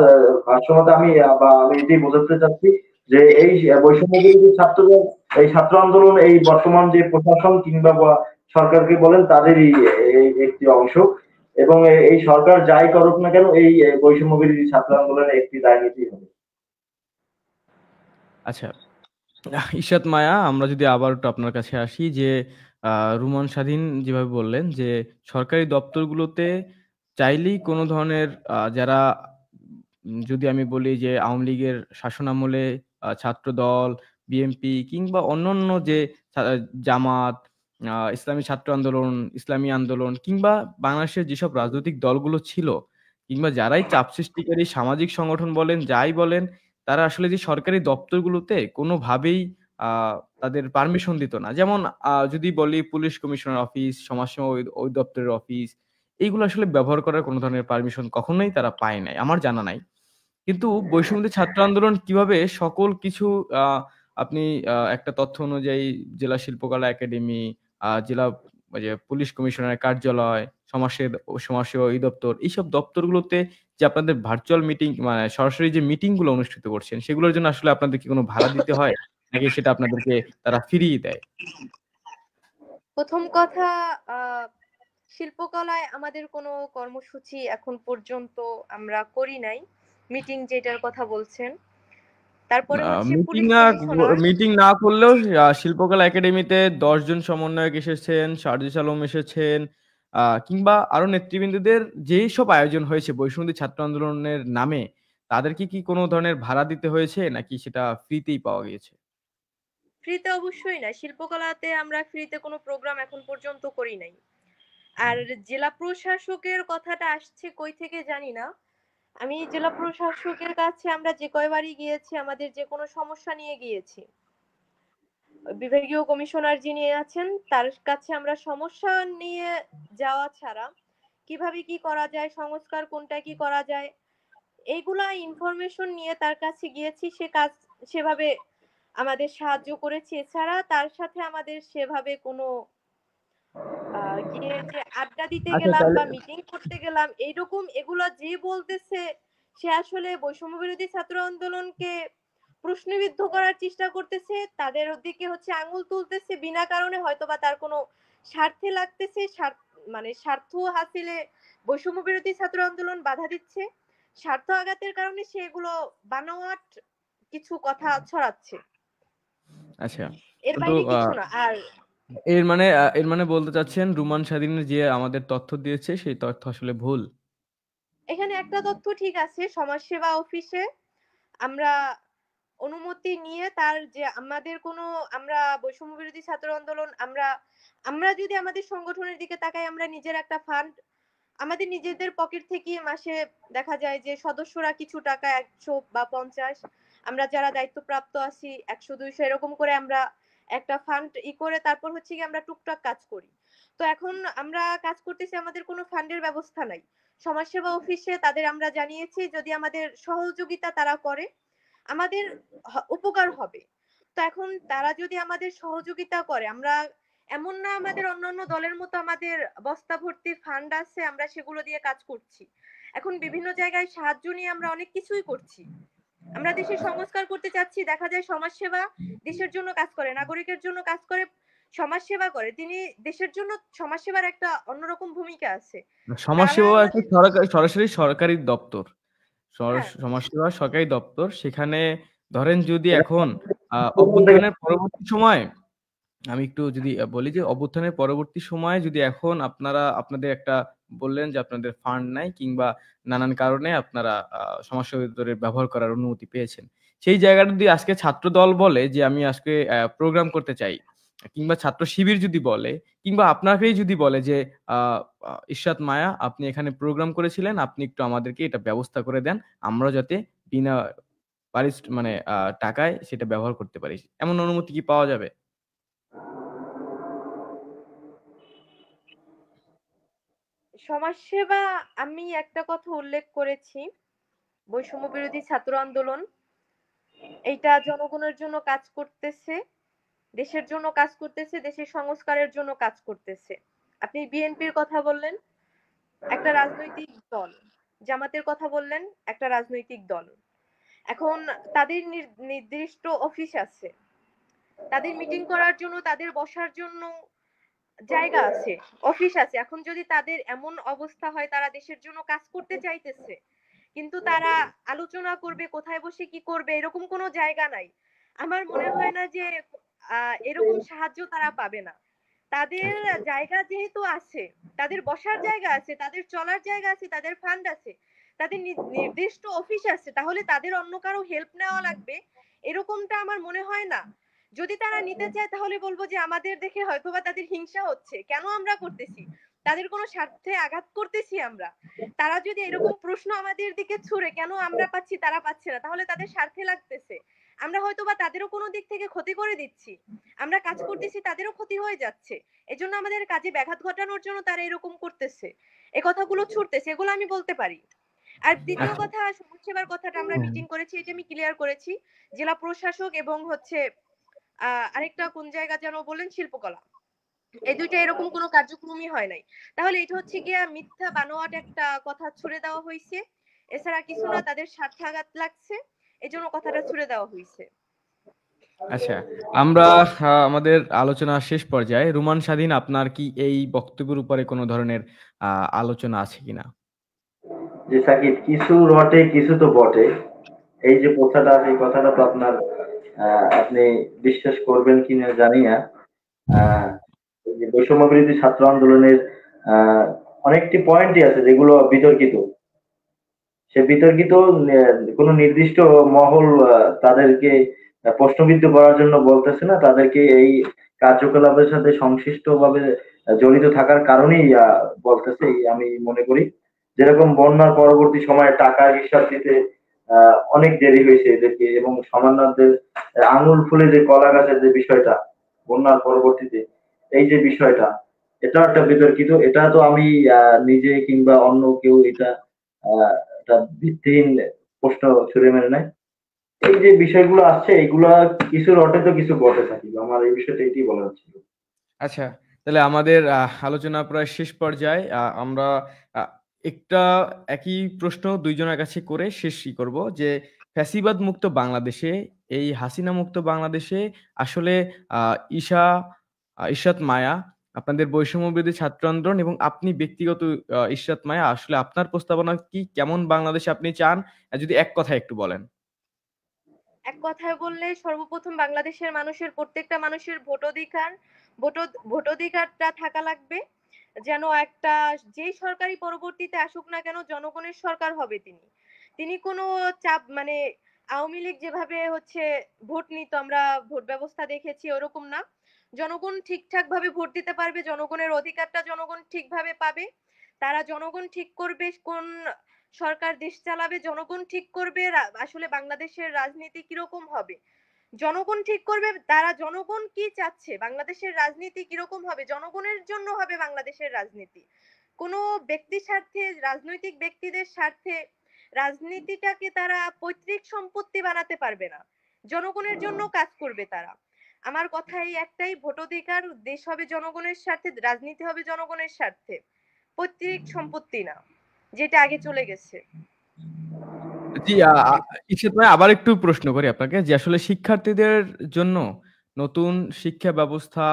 ভাষ্যমতে আমি এটাই বোঝাতে চাচ্ছি যে এই বৈষম্য বিরোধী ছাত্রদের এই ছাত্র আন্দোলন এই বর্তমান যে প্রশাসন কিংবা সরকারকে বলেন তাদেরই এই একটি অংশ, এবং এই সরকার যাই করুক না কেন এই বৈষম্য বিরোধী ছাত্র আন্দোলনের একটি দায় নিতেই হবে। আচ্ছা, ঈশাত মায়া, আমরা যদি আবার একটু আপনার কাছে আসি যে রুমান স্বাধীন যেভাবে বললেন যে সরকারি দপ্তরগুলোতে চাইলেই কোনো ধরনের যারা যদি আমি বলি যে আওয়ামী লীগের শাসনামলে ছাত্র দল, বিএনপি কিংবা অন্যান্য যে জামাত, ইসলামী ছাত্র আন্দোলন, ইসলামী আন্দোলন কিংবা বাংলাদেশের যেসব রাজনৈতিক দলগুলো ছিল কিংবা যারাই চাপ সৃষ্টিকারী সামাজিক সংগঠন বলেন, যাই বলেন, তারা আসলে যে সরকারি দপ্তরগুলোতে কোনোভাবেই তাদের পারমিশন দিত না। যেমন যদি বলি পুলিশ কমিশনার অফিস, সমাজসেবা অধিদপ্তরের অফিস, এইগুলো আসলে ব্যবহার করার কোনো ধরনের পারমিশন কখনোই তারা পায় নাই, আমার জানা নাই। কিন্তু বৈষম্যবিরোধী ছাত্র আন্দোলন কিভাবে সকল কিছু আপনি একটা তথ্য অনুযায়ী জেলা শিল্পকলা একাডেমি, জেলা ওই যে পুলিশ কমিশনারের কার্যালয়, সমাজসেবা অধিদপ্তর, এইসব দপ্তরগুলোতে যে আপনাদের ভার্চুয়াল মিটিং মানে সরাসরি যে মিটিং গুলো অনুষ্ঠিত করছেন, সেগুলোর জন্য আসলে আপনাদের কি কোনো ভাড়া দিতে হয় নাকি সেটা আপনাদেরকে তারা ফ্রি দেয়? প্রথম কথা, শিল্পকলায় আমাদের কোনো কর্মসূচি এখন পর্যন্ত আমরা করি নাই, মিটিং যেটার কথা বলছেন। তারপরে হচ্ছে মিটিং পুলিশ না কমিশনার। মিটিং না করলেও শিল্পকলা একাডেমিতে ১০ জন সমন্বয়ক এসেছেন, শারজিস আলম এসেছেন, কিংবা আরো নেতৃবৃন্দদের যেই সব আয়োজন হয়েছে বৈষম্যবিরোধী ছাত্র আন্দোলনের নামে, তাদেরকে কি কোনো ধরনের ভাড়া দিতে হয়েছে নাকি সেটা ফ্রিতেই পাওয়া গিয়েছে? ফ্রিতে অবশ্যই না, শিল্পকলাতে আমরা ফ্রিতে কোনো প্রোগ্রাম এখন পর্যন্ত করি নাই। আর জেলা প্রশাসকের কথাটা আসছে কই থেকে জানি না। আমি জেলা প্রশাসকের কাছে আমরা যে কয়বারই গিয়েছি আমাদের যে কোনো সমস্যা নিয়ে গিয়েছি, বিভাগীয় কমিশনার যিনি আছেন তার কাছে আমরা সমস্যা নিয়ে যাওয়া ছাড়া কিভাবে কি করা যায়, সংস্কার কোনটা কি করা যায়, এইগুলা ইনফরমেশন নিয়ে তার কাছে গিয়েছি। সে কাজ সেভাবে আমাদের সাহায্য করেছে। এছাড়া তার সাথে আমাদের সেভাবে কোনো গিয়ে যে আড্ডা দিতে আচ্ছা, গেলাম তাহলে বা মিটিং করতে গেলাম এইরকম এগুলা যে বলতেছে সে আসলে বৈষম্য বিরোধী ছাত্র আন্দোলনকে প্রশ্নবিদ্ধ করার চেষ্টা করতেছে, তাদের দিকে হচ্ছে আঙুল তুলতেছে বিনা কারণে, হয়তোবা তার কোনো স্বার্থে লাগতেছে, মানে স্বার্থ হাসিলে বৈষম্য বিরোধী ছাত্র আন্দোলন বাধা দিচ্ছে, স্বার্থ আঘাতের কারণে সে এগুলো বানোয়াট কিছু কথা ছড়াচ্ছে, আচ্ছা, এর তো বাইরে কিছু না। আর এর মানে বলতে চাচ্ছেন রুমান স্বাধীনের যে আমাদের তথ্য দিয়েছে সেই তথ্য আসলে ভুল? এখানে একটা তথ্য ঠিক আছে, সমাজসেবা অফিসে আমরা অনুমতি নিয়ে তার যে আমাদের কোনো, আমরা বৈষম্য বিরোধী ছাত্র আন্দোলন, আমরা আমরা যদি আমাদের সংগঠনের দিকে তাকাই, আমরা নিজের একটা ফান্ড আমাদের নিজেদের পকেট থেকে মাসে দেখা যায় যে সদস্যরা কিছু টাকা ১০০ বা ৫০, আমরা যারা দায়িত্বপ্রাপ্ত আছি ১০০ ২০০ এরকম করে আমরা একটা ফান্ড করে তারপর হচ্ছে কি আমরা টুকটাক কাজ করি। তো এখন আমরা কাজ করতেছি, আমাদের কোনো ফান্ডের ব্যবস্থা নাই। সমাজসেবা অফিসে তাদের আমরা জানিয়েছি যদি আমাদের সহযোগিতা তারা করে আমাদের উপকার হবে। তো এখন তারা যদি আমাদের সহযোগিতা করে, আমরা এমন না আমাদের অন্যান্য দলের মতো আমাদের বস্তা ভর্তি ফান্ড আছে আমরা সেগুলো দিয়ে কাজ করছি। এখন বিভিন্ন জায়গায় সাহায্য নিয়ে আমরা অনেক কিছুই করছি। আমরা দেশের সংস্কার করতে চাচ্ছি, দেখা যায় সমাজসেবা দেশের জন্য কাজ করে, নাগরিকের জন্য কাজ করে, সমাজসেবা করে, তিনি দেশের জন্য সমাজসেবার একটা অন্যরকম ভূমিকা আছে। তারা সমাজসেবা একটা আমাদের, সরাসরি সরকারি দপ্তর। হ্যাঁ সমাজসেবা সরকারি দপ্তর। সেখানে ধরেন যদি এখন প্রথম থেকে অভ্যুত্থানের পরবর্তী সময় আমি একটু যদি বলি যে অভ্যুত্থানের পরবর্তী সময়ে যদি এখন আপনারা আপনাদের একটা বললেন যে আপনাদের ফান্ড নাই কিংবা নানান কারণে আপনারা সমাজসেবা অধিদপ্তরের ব্যবহার করার অনুমতি পেয়েছেন। সেই জায়গাটা যদি আজকে ছাত্র দল বলে যে আমি আজকে প্রোগ্রাম করতে চাই কিংবা ছাত্র শিবির যদি বলে কিংবা আপনাকেই যদি বলে যে আ আ ইরশাদ মায়া আপনি এখানে প্রোগ্রাম করেছিলেন, আপনি একটু আমাদেরকে এটা ব্যবস্থা করে দেন। আমরা যাতে বিনা মানে টাকায় সেটা ব্যবহার করতে পারি। এমন অনুমতি কি পাওয়া যাবে? সমাজসেবা, আমি একটা কথা উল্লেখ করেছি, বৈষম্য বিরোধী ছাত্র আন্দোলন এইটা জনগণের জন্য কাজ করতেছে, দেশের জন্য কাজ করতেছে, দেশের সংস্কারের জন্য কাজ করতেছে। আপনি বিএনপির কথা বললেন, একটা রাজনৈতিক দল। জামাতের কথা বললেন, একটা রাজনৈতিক দল। এখন তাদের নির্দিষ্ট অফিস আছে, তাদের মিটিং করার জন্য, তাদের বসার জন্য জায়গা আছে, অফিস আছে। এখন যদি তাদের এমন অবস্থা হয় তারা দেশের জন্য কাজ করতে চাইতেছে, কিন্তু তারা আলোচনা করবে কোথায় বসে কি করবে এরকম কোনো জায়গা নাই, আমার মনে হয় না যে এরকম সাহায্য তারা পাবে না। তাদের আচ্ছা। জায়গা যেহেতু আছে, তাদের বসার জায়গা আছে, তাদের চলার জায়গা আছে, তাদের ফান্ড আছে, তাদের নির্দিষ্ট অফিস আছে, তাহলে তাদের অন্য কারো হেল্প নেওয়া লাগবে এরকমটা আমার মনে হয় না। যদি তারা নিতে চায় তাহলে বলবো যে আমাদের দেখে হয়তোবা তাদের হিংসা হচ্ছে, কেন আমরা করতেছি, তাদের কোনো স্বার্থে আঘাত করতেছি আমরা। তারা যদি এরকম প্রশ্ন আমাদের দিকে ছুড়ে, কেন আমরা পাচ্ছি তারা পাচ্ছে না, তাহলে তাদের স্বার্থে লাগতেছে। আমরা হয়তোবা তাদেরও কোনো দিক থেকে ক্ষতি করে দিচ্ছি, আমরা কাজ করতেছি তাদেরও ক্ষতি হয়ে যাচ্ছে, এজন্য আমাদের কাজে ব্যাঘাত ঘটানোর জন্য তারা এরকম করতেছে, এই কথাগুলো ছুটতেছে, এগুলো আমি বলতে পারি। আর দ্বিতীয় আচ্ছা। কথা, সমাজসেবার কথাটা আমরা মিটিং করেছি, এটা আমি ক্লিয়ার করেছি। জেলা প্রশাসক এবং হচ্ছে আরেকটা কোন জায়গা যেন বললেন, শিল্পকলা, এই দুইটা এরকম কোনো কার্যক্রমই হয় নাই। তাহলে এটা হচ্ছে গিয়া মিথ্যা বানোয়াট একটা কথা ছুড়ে দেওয়া হয়েছে, এছাড়া কিছু না, তাদের স্বার্থাঘাত লাগছে, এজন্য কথাটা ছুড়ে দেওয়া হয়েছে। আচ্ছা, আমরা আমাদের আলোচনা শেষ পর্যায়ে। রুমান স্বাধীন, আপনার কি এই বক্তব্যের উপরে কোনো ধরনের আলোচনা আছে কিনা? যে সাকিব, কিছু রটে কিছু তো বটে, এই যে কথাটা, সেই কথাটা তো আপনার আপনি বিশ্বাস করবেন কিনা জানি না। আহ, এই যে বৈষম্য বিরোধী ছাত্র আন্দোলনের আহ, অনেকটি পয়েন্টই আছে যেগুলো বিতর্কিত। সে বিতর্কিত কোনো নির্দিষ্ট মহল তাদেরকে প্রশ্নবিদ্ধ করার জন্য বলতেছে না, তাদেরকে এই কার্যকলাপের সাথে সংশ্লিষ্টভাবে জড়িত থাকার কারণেই বলতেছে, এই আমি মনে করি। যেরকম বন্যার পরবর্তী সময়ে টাকার হিসাব দিতে অনেক দেরি হয়েছে এদেরকে, এবং সমানার্থের আঙুল ফুলে যে কলা গাছের যে বিষয়টা বন্যার পরবর্তীতে, এই যে বিষয়টা, এটা একটা বিতর্কিত। এটা তো আমি নিজে কিংবা অন্য কেউ এটা একটা ভিত্তিহীন প্রশ্ন ছুড়ে মেরে নেয়। এই যে বিষয়গুলো আসছে, এগুলা কিছু রটে তো কিছু বটে থাকি, আমার এই বিষয়টা এটাই বলা হচ্ছে। আচ্ছা, তাহলে আমাদের আলোচনা প্রায় শেষ পর্যায়ে। আমরা আ একটা একই প্রশ্ন ২ জনের কাছে করে শেষই করব যে, ফ্যাসিবাদ মুক্ত বাংলাদেশে, এই হাসিনা মুক্ত বাংলাদেশে আসলে আ ঈশা ইশরাত মায়া, আপনাদের বৈষম্য বিরোধী ছাত্র আন্দোলন এবং আপনি ব্যক্তিগত ইশরাত মায়া, আসলে আপনার প্রস্তাবনা কি? কেমন বাংলাদেশ আপনি চান? যদি এক কথায় একটু বলেন। এক কথায় বললে, সর্বপ্রথম বাংলাদেশের মানুষের, প্রত্যেকটা মানুষের ভোটাধিকার, ভোটাধিকারটা থাকা লাগবে। যেন একটা, যেই সরকারি পরবর্তীতে আসুক না কেন, জনগণের সরকার হবে তিনি। তিনি কোনো চাপ মানে আওয়ামী লীগ যেভাবে হচ্ছে ভোট নিত, আমরা ভোট ব্যবস্থা দেখেছি, ওরকম না। জনগণ ঠিকঠাক ভাবে ভোট দিতে পারবে, জনগণের অধিকারটা জনগণ ঠিকভাবে পাবে। তারা, জনগণ ঠিক করবে কোন সরকার দেশ চালাবে, জনগণ ঠিক করবে আসলে বাংলাদেশের রাজনীতি কিরকম হবে, জনগণ ঠিক করবে। তারা, জনগণ কি চাচ্ছে, বাংলাদেশের রাজনীতি কিরকম হবে, জনগণের জন্য হবে বাংলাদেশের রাজনীতি। কোনো ব্যক্তি স্বার্থে, রাজনৈতিক ব্যক্তিদের স্বার্থে রাজনীতিটাকে তারা পৈতৃক সম্পত্তি বানাতে পারবে না, জনগণের জন্য কাজ করবে তারা। আমার কথা এই একটাই, ভোটাধিকার, দেশ হবে জনগণের স্বার্থে, রাজনীতি হবে জনগণের স্বার্থে, পৈতৃক সম্পত্তি না, যেটা আগে চলে গেছে। জি, ইশরাত ভাই, আবার একটু প্রশ্ন করি আপনাকে যে, আসলে শিক্ষার্থীদের জন্য নতুন শিক্ষা ব্যবস্থা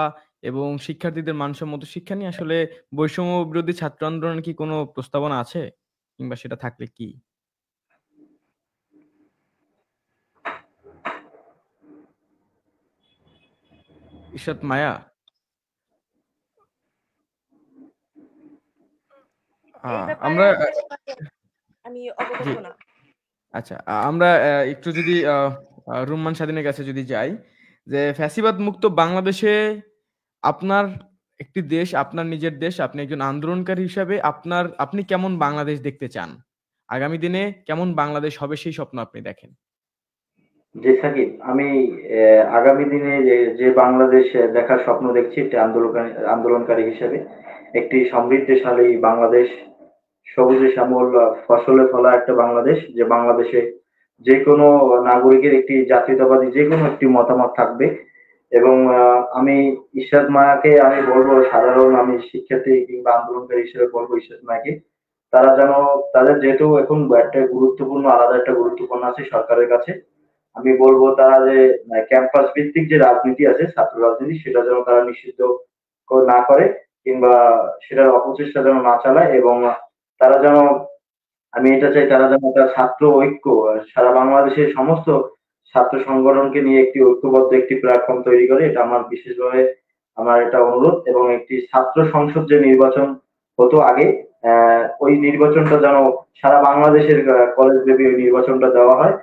এবং শিক্ষার্থীদের মানসম্মত শিক্ষা নিয়ে আসলে বৈষম্য বিরোধী ছাত্র আন্দোলনের কি কোনো প্রস্তাবনা আছে? কিংবা সেটা থাকলে কি? ইশরাত মায়া? আ এই ব্যাপারে আমরা আসলে আমি জি, অবগত না। আচ্ছা। আমরা একটু যদি রুম্মান স্বাধীনের কাছে যদি যাই, যে ফ্যাসিবাদ মুক্ত বাংলাদেশে আপনার একটি দেশ, আপনার নিজের দেশ, আপনি একজন আন্দোলনকারী হিসাবে আপনি কেমন বাংলাদেশ দেখতে চান? আগামী দিনে কেমন বাংলাদেশ হবে সেই স্বপ্ন আপনি দেখেন? জি সাকিব, আমি আগামী দিনে যে বাংলাদেশ দেখার স্বপ্ন দেখছি একটি আন্দোলনকারী হিসেবে, একটি সমৃদ্ধশালী বাংলাদেশ, সবুজে শ্যামল ফসলে ফলা একটা বাংলাদেশ, যে বাংলাদেশে যে কোনো নাগরিকের একটি জাতীয়তাবাদী যে কোনো একটি মতামত থাকবে। এবং আমি ইশরাত মায়াকে আমি বলবো, সাধারণ আমি শিক্ষার্থী কিংবা আন্দোলনকারী হিসেবে বলবো ইশরাত মায়াকে, তারা যেন তাদের যেহেতু এখন একটা গুরুত্বপূর্ণ আলাদা একটা গুরুত্বপূর্ণ আছে সরকারের কাছে, আমি বলবো তারা যে ক্যাম্পাস ভিত্তিক যে রাজনীতি আছে, ছাত্র রাজনীতি, সেটা যেন তারা নিষিদ্ধ না করে কিংবা সেটার অপচেষ্টা যেন না চালায়। এবং তারা যেন, আমি এটা চাই, তারা যেন তার ছাত্র ঐক্য সারা বাংলাদেশের সমস্ত ছাত্র সংগঠনকে নিয়ে একটি ঐক্যবদ্ধ একটি প্ল্যাটফর্ম তৈরি করে, এটা আমার বিশেষভাবে আমার এটা অনুরোধ। এবং একটি ছাত্র সংসদ যে নির্বাচন হতো আগে, ওই নির্বাচনটা যেন সারা বাংলাদেশের কলেজ ব্যাপী ওই নির্বাচনটা দেওয়া হয়।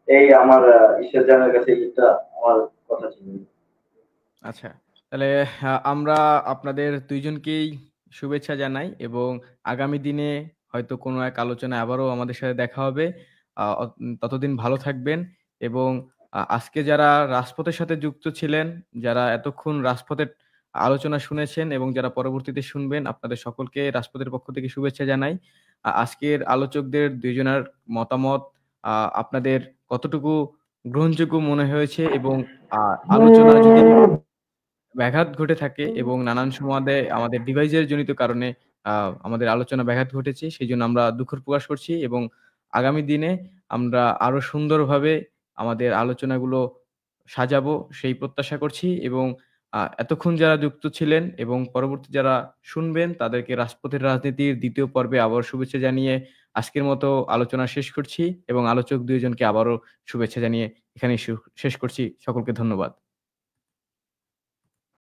এই আমার ঈশ্বর জানের কাছে এটা আমার কথা ছিল। আচ্ছা, তাহলে আমরা আপনাদের দুইজনকেই শুভেচ্ছা জানাই এবং আগামী দিনে হয়তো কোনো এক আলোচনায় আবারও আমাদের সাথে দেখা হবে। ততদিন ভালো থাকবেন এবং আজকে যারা রাজপথের সাথে যুক্ত ছিলেন, যারা এতক্ষণ রাজপথের আলোচনা শুনেছেন এবং যারা পরবর্তীতে শুনবেন, আপনাদের সকলকে রাজপথের পক্ষ থেকে শুভেচ্ছা জানাই। আজকের আলোচকদের দুইজনের মতামত আপনাদের কতটুকু গ্রহণযোগ্য মনে হয়েছে এবং আলোচনা যদি ব্যাঘাত ঘটে থাকে এবং নানান সময়ে আমাদের ডিভাইসের জনিত কারণে আমাদের আলোচনা ব্যাঘাত ঘটেছে, সেজন্য আমরা দুঃখ প্রকাশ করছি এবং আগামী দিনে আমরা আরো সুন্দরভাবে আমাদের আলোচনাগুলো সাজাবো সেই প্রত্যাশা করছি এবং এতক্ষণ যারা যুক্ত ছিলেন এবং পরবর্তী যারা শুনবেন তাদেরকে রাজপথের রাজনীতির ২য় পর্বে আবার শুভেচ্ছা জানিয়ে আজকের মতো আলোচনা শেষ করছি এবং আলোচক ২ জনকে আবারও শুভেচ্ছা জানিয়ে এখানেই শেষ করছি। সকলকে ধন্যবাদ।